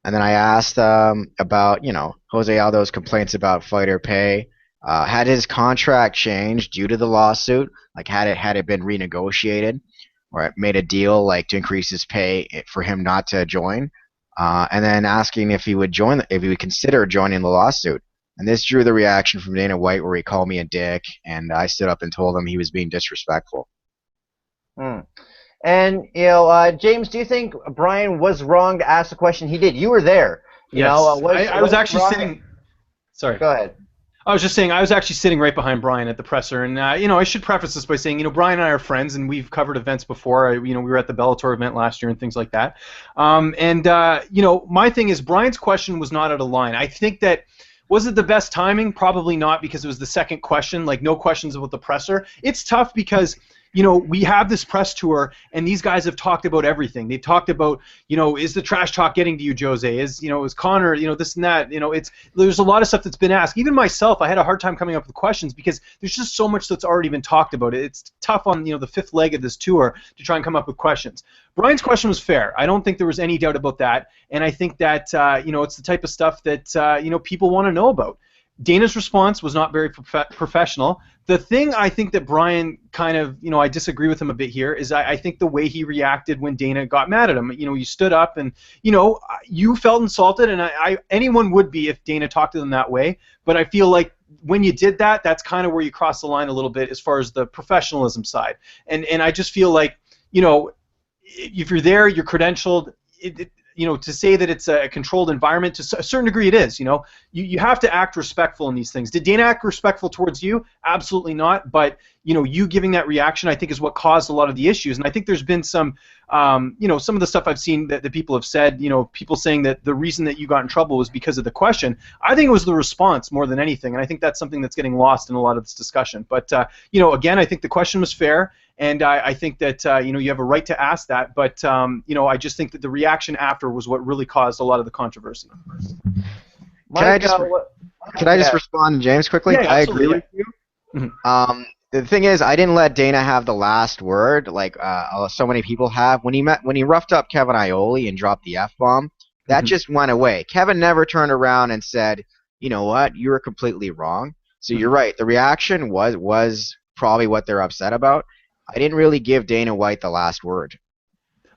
Speaker 4: And then I asked about Jose Aldo's complaints about fighter pay. Had his contract changed due to the lawsuit? Like had it been renegotiated or it made a deal like to increase his pay for him not to join? And then asking if he would consider joining the lawsuit. And this drew the reaction from Dana White, where he called me a dick, and I stood up and told him he was being disrespectful.
Speaker 1: Hmm. And James, do you think Brian was wrong to ask the question he did? You were there.
Speaker 2: Yes. I was actually sitting. Sorry.
Speaker 1: Go ahead.
Speaker 2: I was just saying I was actually sitting right behind Brian at the presser, and I should preface this by saying Brian and I are friends, and we've covered events before. We were at the Bellator event last year and things like that. My thing is Brian's question was not out of line. I think that. Was it the best timing? Probably not, because it was the second question, like no questions about the presser. It's tough because, we have this press tour, and these guys have talked about everything. They've talked about, is the trash talk getting to you, Jose? Is Connor, this and that? There's a lot of stuff that's been asked. Even myself, I had a hard time coming up with questions because there's just so much that's already been talked about. It's tough on, the fifth leg of this tour to try and come up with questions. Brian's question was fair. I don't think there was any doubt about that, and I think that, it's the type of stuff that, people want to know about. Dana's response was not very professional. The thing I think that Brian kind of, I disagree with him a bit here, is I think the way he reacted when Dana got mad at him. You stood up and, you felt insulted, and anyone would be if Dana talked to them that way. But I feel like when you did that, that's kind of where you cross the line a little bit as far as the professionalism side. And I just feel like, if you're there, you're credentialed. To say that it's a controlled environment, to a certain degree it is. You have to act respectful in these things. Did Dana act respectful towards you? Absolutely not. But you giving that reaction, I think, is what caused a lot of the issues. And I think there's been some, some of the stuff I've seen that the people have said. People saying that the reason that you got in trouble was because of the question. I think it was the response more than anything, and I think that's something that's getting lost in a lot of this discussion. But again, I think the question was fair. And I think that you have a right to ask that, but I just think that the reaction after was what really caused a lot of the controversy.
Speaker 4: Can I just respond, James, quickly?
Speaker 2: Yeah,
Speaker 4: I agree with you.
Speaker 2: Mm-hmm.
Speaker 4: The thing is, I didn't let Dana have the last word, like so many people have. When he roughed up Kevin Iole and dropped the F-bomb, that just went away. Kevin never turned around and said, "You know what? You were completely wrong." So you're right. The reaction was probably what they're upset about. I didn't really give Dana White the last word.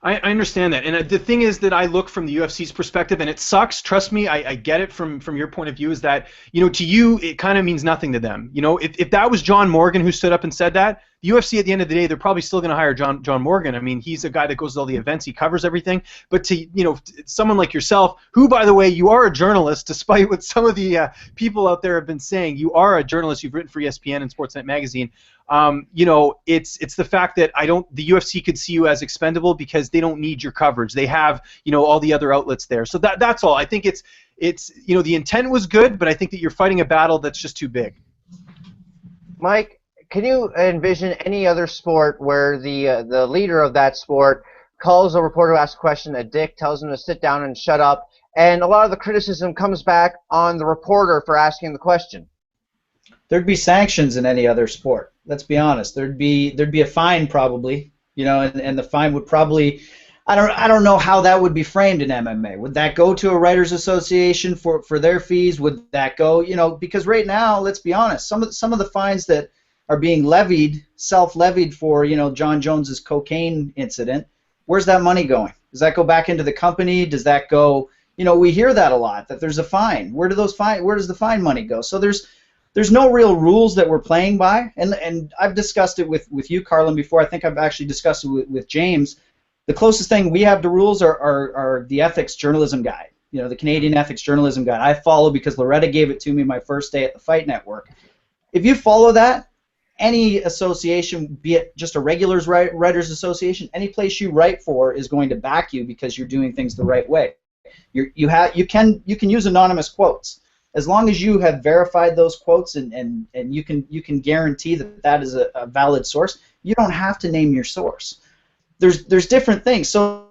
Speaker 2: I understand that, and the thing is that I look from the UFC's perspective, and it sucks. Trust me, I get it from your point of view. Is that to you it kind of means nothing to them. If that was John Morgan who stood up and said that, the UFC at the end of the day, they're probably still going to hire John Morgan. I mean, he's a guy that goes to all the events, he covers everything. But to someone like yourself, who by the way, you are a journalist, despite what some of the people out there have been saying, you are a journalist. You've written for ESPN and Sportsnet magazine. It's the fact that the UFC could see you as expendable because they don't need your coverage. They have all the other outlets there. So that's all. I think it's the intent was good, but I think that you're fighting a battle that's just too big.
Speaker 1: Mike, can you envision any other sport where the leader of that sport calls a reporter who asks a question a dick, tells him to sit down and shut up, and a lot of the criticism comes back on the reporter for asking the question?
Speaker 3: There'd be sanctions in any other sport. Let's be honest. There'd be a fine probably, and the fine would probably, I don't know how that would be framed in MMA. Would that go to a writers association for their fees? Would that go, because right now, let's be honest, some of the fines that are being self-levied for, John Jones's cocaine incident, where's that money going? Does that go back into the company? Does that go, we hear that a lot, that there's a fine. Where does the fine money go? So there's no real rules that we're playing by, and I've discussed it with you, Carlin, before. I think I've actually discussed it with James. The closest thing we have to rules are the ethics journalism guide, the Canadian ethics journalism guide. I follow because Loretta gave it to me my first day at the Fight Network. If you follow that, any association, be it just a regular writers association, any place you write for is going to back you because you're doing things the right way. You can use anonymous quotes. As long as you have verified those quotes and you can guarantee that is a valid source, you don't have to name your source. There's different things. So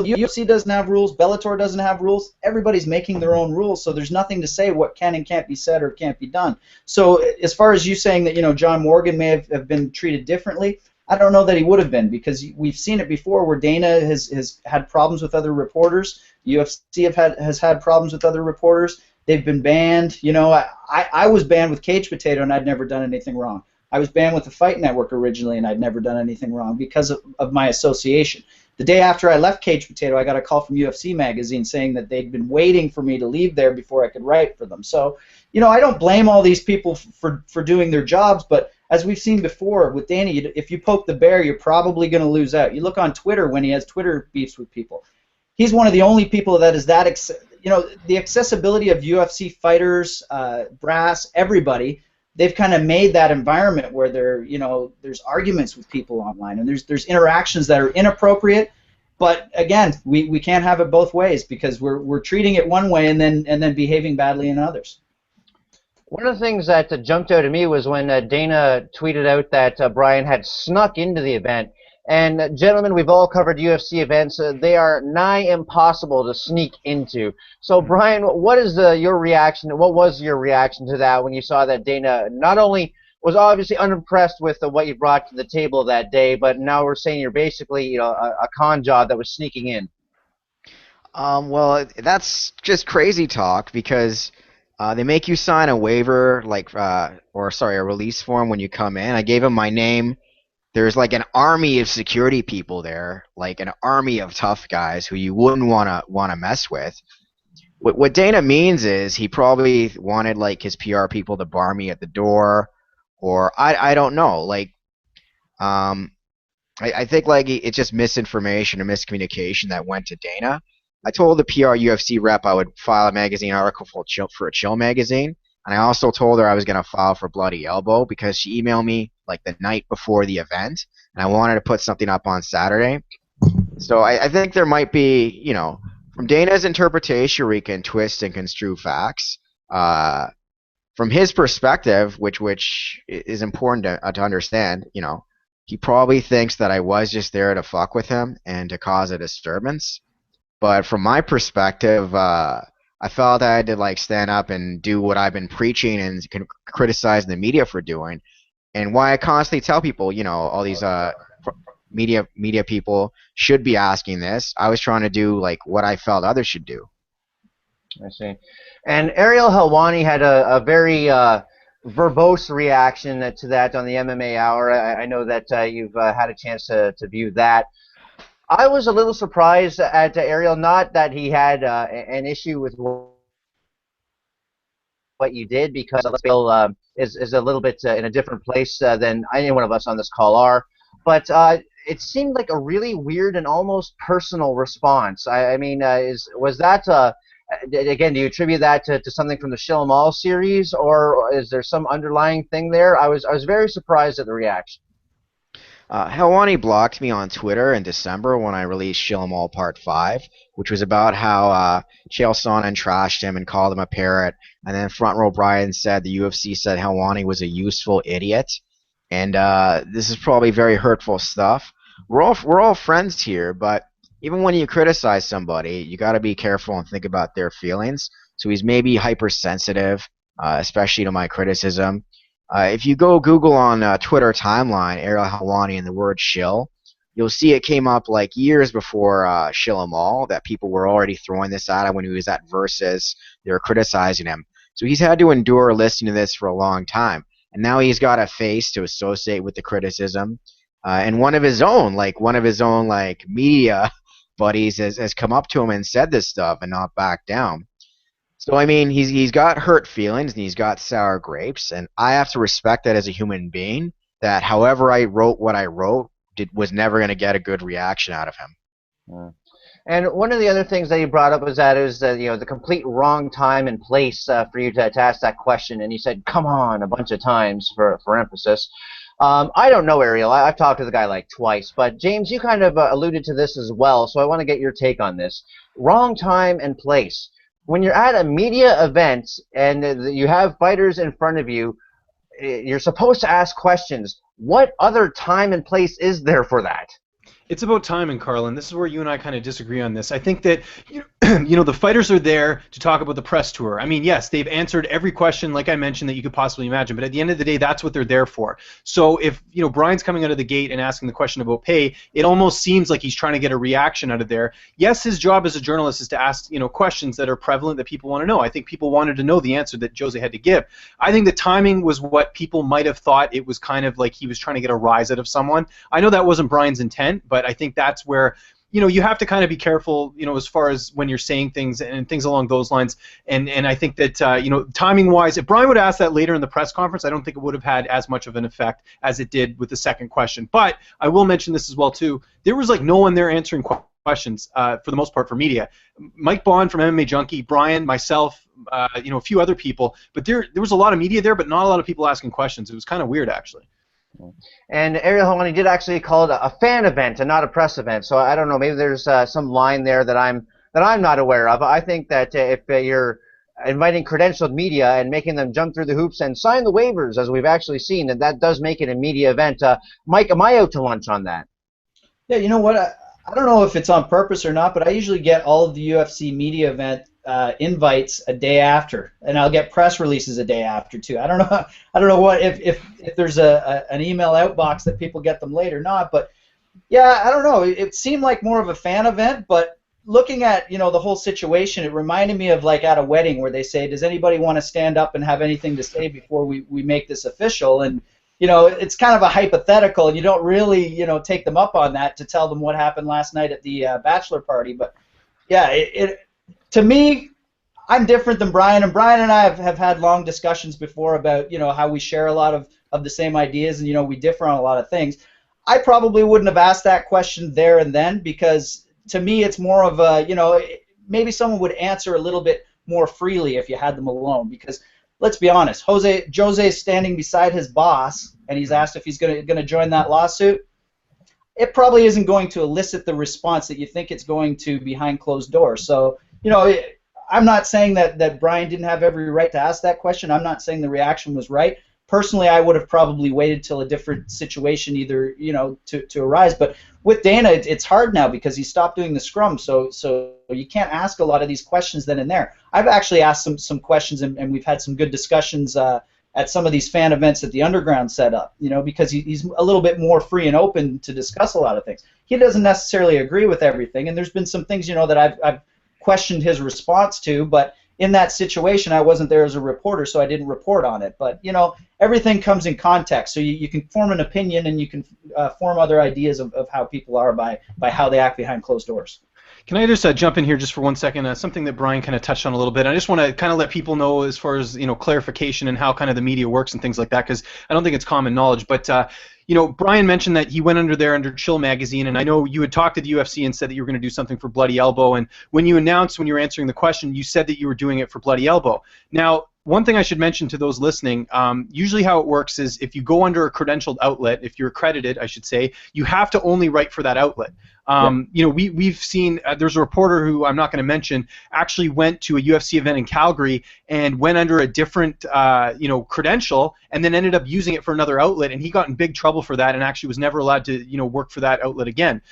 Speaker 3: the UFC doesn't have rules, Bellator doesn't have rules. Everybody's making their own rules, so there's nothing to say what can and can't be said or can't be done. So as far as you saying that, John Morgan may have been treated differently, I don't know that he would have been, because we've seen it before where Dana has had problems with other reporters. UFC has had problems with other reporters. They've been banned. I was banned with Cage Potato, and I'd never done anything wrong. I was banned with the Fight Network originally, and I'd never done anything wrong because of my association. The day after I left Cage Potato, I got a call from UFC Magazine saying that they'd been waiting for me to leave there before I could write for them. So, I don't blame all these people for doing their jobs, but as we've seen before with Danny, if you poke the bear, you're probably going to lose out. You look on Twitter when he has Twitter beefs with people. He's one of the only people that is that, the accessibility of UFC fighters, brass, everybody. They've kind of made that environment where there's arguments with people online, and there's interactions that are inappropriate. But again, we can't have it both ways, because we're treating it one way and then behaving badly in others.
Speaker 1: One of the things that jumped out at me was when Dana tweeted out that Brian had snuck into the event. And gentlemen, we've all covered UFC events. They are nigh impossible to sneak into. So, Brian, what is your reaction? What was your reaction to that when you saw that Dana not only was obviously unimpressed with what you brought to the table that day, but now we're saying you're basically a con job that was sneaking in?
Speaker 4: Well, that's just crazy talk, because they make you sign a waiver, a release form when you come in. I gave him my name. There's like an army of security people there, like an army of tough guys who you wouldn't want to mess with. What Dana means is he probably wanted like his PR people to bar me at the door, or I don't know. I think like it's just misinformation or miscommunication that went to Dana. I told the PR UFC rep I would file a magazine article for a Chill magazine. And I also told her I was going to file for Bloody Elbow, because she emailed me like the night before the event, and I wanted to put something up on Saturday. So I think there might be, from Dana's interpretation, we can twist and construe facts. From his perspective, which is important to understand, he probably thinks that I was just there to fuck with him and to cause a disturbance. But from my perspective, I felt I had to stand up and do what I've been preaching and criticize the media for doing, and why I constantly tell people, all these media people should be asking this. I was trying to do what I felt others should do.
Speaker 1: I see. And Ariel Helwani had a very verbose reaction to that on the MMA Hour. I know that you've had a chance to view that. I was a little surprised at Ariel, not that he had an issue with what you did, because Ariel is a little bit in a different place than any one of us on this call are, but it seemed like a really weird and almost personal response. I mean, was that, again, do you attribute that to something from the Shill 'em All series, or is there some underlying thing there? I was very surprised at the reaction.
Speaker 4: Helwani blocked me on Twitter in December when I released Shill 'em All Part 5, which was about how Chael Sonnen trashed him and called him a parrot, and then Front Row Brian said the UFC said Helwani was a useful idiot, and this is probably very hurtful stuff. We're all friends here, but even when you criticize somebody, you got to be careful and think about their feelings. So he's maybe hypersensitive, especially to my criticism. If you go Google on Twitter timeline, Ariel Helwani and the word shill, you'll see it came up years before Shill 'em All, that people were already throwing this at him when he was at Versus. They were criticizing him. So he's had to endure listening to this for a long time. And now he's got a face to associate with the criticism. And one of his own media buddies has come up to him and said this stuff and not back down. So, I mean, he's got hurt feelings and he's got sour grapes, and I have to respect that as a human being, that however I wrote what I wrote was never going to get a good reaction out of him.
Speaker 1: And one of the other things that you brought up was the complete wrong time and place for you to ask that question, and you said, come on, a bunch of times for emphasis. I don't know, Ariel. I've talked to the guy twice, but James, you kind of alluded to this as well, so I want to get your take on this. Wrong time and place. When you're at a media event and you have fighters in front of you, you're supposed to ask questions. What other time and place is there for that?
Speaker 2: It's about timing, Carlin. This is where you and I kind of disagree on this. I think that the fighters are there to talk about the press tour. I mean, yes, they've answered every question, like I mentioned, that you could possibly imagine. But at the end of the day, that's what they're there for. So if Brian's coming out of the gate and asking the question about pay, it almost seems like he's trying to get a reaction out of there. Yes, his job as a journalist is to ask questions that are prevalent that people want to know. I think people wanted to know the answer that Jose had to give. I think the timing was what people might have thought. It was kind of like he was trying to get a rise out of someone. I know that wasn't Brian's intent, but I think that's where you have to kind of be careful, as far as when you're saying things and things along those lines. And I think that timing-wise, if Brian would have asked that later in the press conference, I don't think it would have had as much of an effect as it did with the second question. But I will mention this as well too. There was no one there answering questions for the most part for media. Mike Bond from MMA Junkie, Brian, myself, a few other people, but there was a lot of media there, but not a lot of people asking questions. It was kind of weird, actually.
Speaker 1: And Ariel Helwani did actually call it a fan event and not a press event. So I don't know. Maybe there's some line there that I'm not aware of. I think that if you're inviting credentialed media and making them jump through the hoops and sign the waivers, as we've actually seen, that does make it a media event. Mike, am I out to lunch on that?
Speaker 3: Yeah, you know what? I don't know if it's on purpose or not, but I usually get all of the UFC media event invites a day after, and I'll get press releases a day after too. I don't know what if there's an email outbox that people get them late or not, but yeah, I don't know. It seemed like more of a fan event, but looking at the whole situation, it reminded me of like at a wedding where they say, does anybody want to stand up and have anything to say before we make this official? And it's kind of a hypothetical, and you don't really take them up on that to tell them what happened last night at the bachelor party. But yeah, to me, I'm different than Brian, and Brian and I have had long discussions before about how we share a lot of the same ideas, and we differ on a lot of things. I probably wouldn't have asked that question there and then, because to me it's more of a maybe someone would answer a little bit more freely if you had them alone, because let's be honest, Jose is standing beside his boss and he's asked if he's going to join that lawsuit. It probably isn't going to elicit the response that you think it's going to behind closed doors. So I'm not saying that Brian didn't have every right to ask that question. I'm not saying the reaction was right. Personally, I would have probably waited till a different situation either to arise. But with Dana, it's hard now because he stopped doing the scrum, so you can't ask a lot of these questions then and there. I've actually asked some questions, and we've had some good discussions at some of these fan events that the Underground set up, because he's a little bit more free and open to discuss a lot of things. He doesn't necessarily agree with everything, and there's been some things that I've questioned his response to, but in that situation I wasn't there as a reporter, so I didn't report on it. But everything comes in context, so you can form an opinion, and you can form other ideas of how people are by how they act behind closed doors.
Speaker 2: Can I just jump in here just for 1 second? Something that Brian kind of touched on a little bit. I just want to kind of let people know as far as clarification and how kind of the media works and things like that, because I don't think it's common knowledge. But Brian mentioned that he went under Chill Magazine, and I know you had talked to the UFC and said that you were going to do something for Bloody Elbow. And when you announced, when you were answering the question, you said that you were doing it for Bloody Elbow. Now, one thing I should mention to those listening, usually how it works is if you go under a credentialed outlet, if you're accredited, I should say, you have to only write for that outlet. We've seen, there's a reporter who I'm not going to mention, actually went to a UFC event in Calgary and went under a different, credential, and then ended up using it for another outlet, and he got in big trouble for that and actually was never allowed to, work for that outlet again.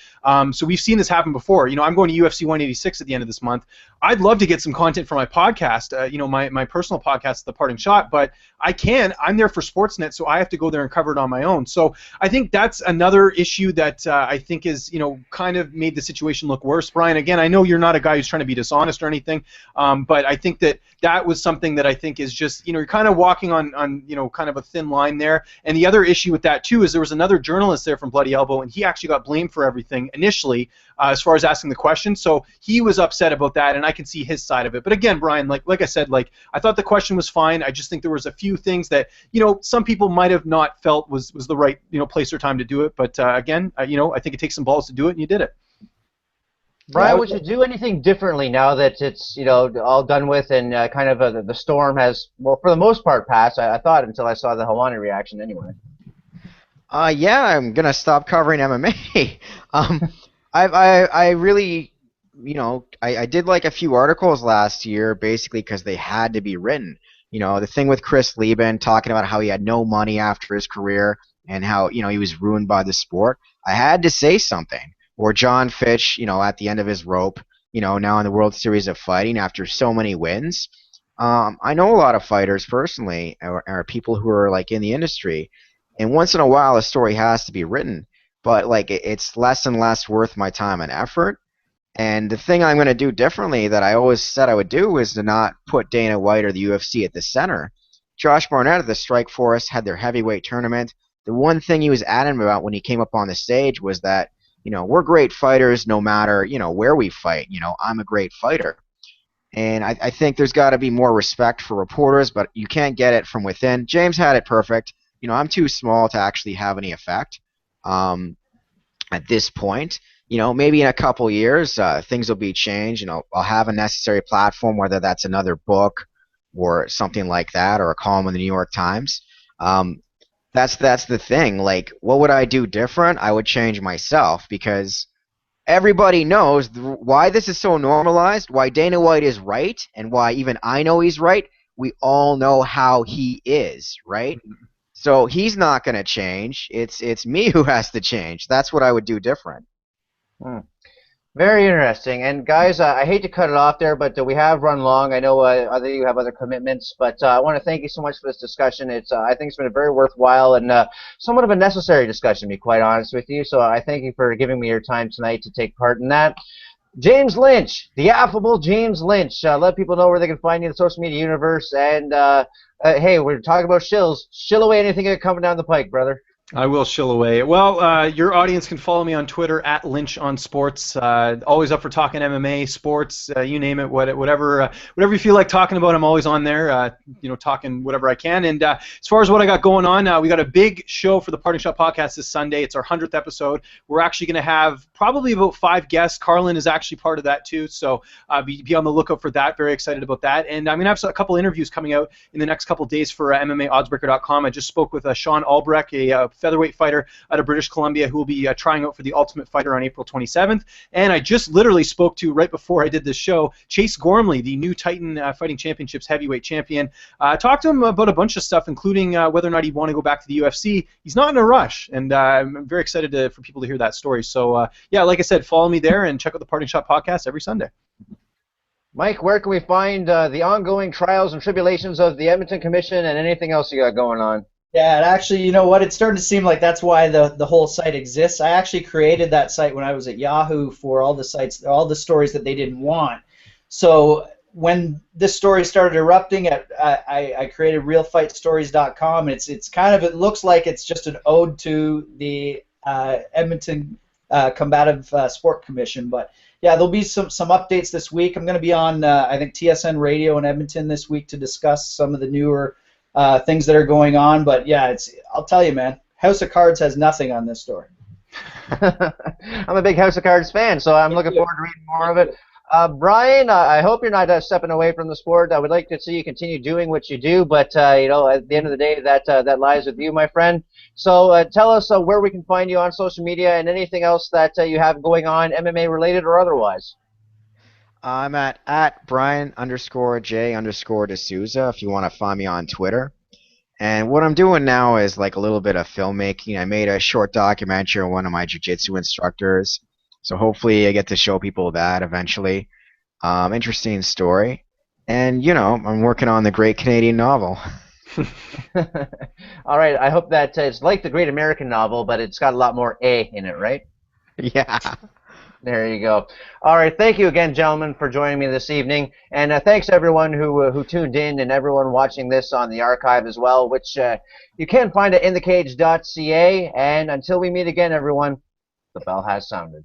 Speaker 2: So we've seen this happen before. I'm going to UFC 186 at the end of this month. I'd love to get some content for my podcast, my personal podcast, The Parting Shot, but I can. I'm there for Sportsnet, so I have to go there and cover it on my own. So I think that's another issue that I think is, kind of made the situation look worse. Brian, again, I know you're not a guy who's trying to be dishonest or anything, but I think that was something that I think is just, you're kind of walking on kind of a thin line there. And the other issue with that, too, is there was another journalist there from Bloody Elbow, and he actually got blamed for everything initially as far as asking the question. So he was upset about that, and I can see his side of it. But again, Brian, like I said, I thought the question was fine. I just think there was a few things that, some people might have not felt was the right, place or time to do it. But again, I think it takes some balls to do it, and you did it.
Speaker 1: Brian, would you do anything differently now that it's all done with and kind of the storm has, well, for the most part, passed? I thought, until I saw the Helwani reaction anyway.
Speaker 4: Yeah, I'm gonna stop covering MMA. I really, I did like a few articles last year, basically because they had to be written. The thing with Chris Lieben talking about how he had no money after his career and how he was ruined by the sport. I had to say something. or John Fitch, at the end of his rope, now in the World Series of Fighting after so many wins. I know a lot of fighters personally, or people who are like in the industry, and once in a while a story has to be written, but like it's less and less worth my time and effort. And the thing I'm going to do differently that I always said I would do is to not put Dana White or the UFC at the center. Josh Barnett at the Strikeforce had their heavyweight tournament. The one thing he was adamant about when he came up on the stage was that, we're great fighters no matter, where we fight. I'm a great fighter. And I think there's got to be more respect for reporters, but you can't get it from within. James had it perfect. I'm too small to actually have any effect at this point. Maybe in a couple years, things will be changed. I'll have a necessary platform, whether that's another book or something like that, or a column in the New York Times. That's the thing. Like, what would I do different? I would change myself, because everybody knows why this is so normalized, why Dana White is right, and why even I know he's right. We all know how he is, right? So he's not going to change. It's me who has to change. That's what I would do different.
Speaker 1: Very interesting. And guys, I hate to cut it off there, but we have run long. I know other you have other commitments, but I want to thank you so much for this discussion. I think it's been a very worthwhile and somewhat of a necessary discussion, to be quite honest with you. So I thank you for giving me your time tonight to take part in that. James Lynch, the affable James Lynch. Let people know where they can find you in the social media universe. And hey, we're talking about shills. Shill away anything coming down the pike, brother.
Speaker 2: I will shill away. Well, your audience can follow me on Twitter at Lynch on Sports. Always up for talking MMA, sports, you name it, whatever you feel like talking about. I'm always on there, talking whatever I can. And as far as what I got going on, we got a big show for the Parting Shot podcast this Sunday. It's our 100th episode. We're actually going to have probably about 5 guests. Carlin is actually part of that too, so be on the lookout for that. Very excited about that. And I'm going to have a couple interviews coming out in the next couple days for MMAoddsbreaker.com. I just spoke with Sean Albrecht, a featherweight fighter out of British Columbia, who will be trying out for the Ultimate Fighter on April 27th. And I just literally spoke to, right before I did this show, Chase Gormley, the new Titan Fighting Championships heavyweight champion. Talked to him about a bunch of stuff, including whether or not he'd want to go back to the UFC. He's not in a rush, and I'm very excited for people to hear that story. So, yeah, like I said, follow me there and check out the Parting Shot podcast every Sunday.
Speaker 1: Mike, where can we find the ongoing trials and tribulations of the Edmonton Commission and anything else you got going on?
Speaker 3: Yeah, and actually, you know what? It's starting to seem like that's why the whole site exists. I actually created that site when I was at Yahoo for all the sites, all the stories that they didn't want. So when this story started erupting, I created realfightstories.com. It's kind of, it looks like it's just an ode to the Edmonton Combative Sport Commission. But yeah, there'll be some updates this week. I'm going to be on, I think, TSN Radio in Edmonton this week to discuss some of the newer things that are going on. But yeah, I'll tell you, man, House of Cards has nothing on this story.
Speaker 1: I'm a big House of Cards fan, so I'm looking forward to reading more of it. Brian, I hope you're not stepping away from the sport. I would like to see you continue doing what you do, but at the end of the day, that lies with you, my friend. So tell us where we can find you on social media and anything else that you have going on, MMA related or otherwise.
Speaker 4: I'm at Brian_J_D'Souza if you want to find me on Twitter. And what I'm doing now is like a little bit of filmmaking. I made a short documentary on one of my jiu-jitsu instructors. So hopefully I get to show people that eventually. Interesting story. And, I'm working on the Great Canadian Novel.
Speaker 1: All right, I hope that it's like the Great American Novel, but it's got a lot more A in it, right?
Speaker 4: Yeah.
Speaker 1: There you go. All right, thank you again, gentlemen, for joining me this evening. And thanks, everyone who tuned in and everyone watching this on the archive as well, which you can find at IntheCage.ca. And until we meet again, everyone, the bell has sounded.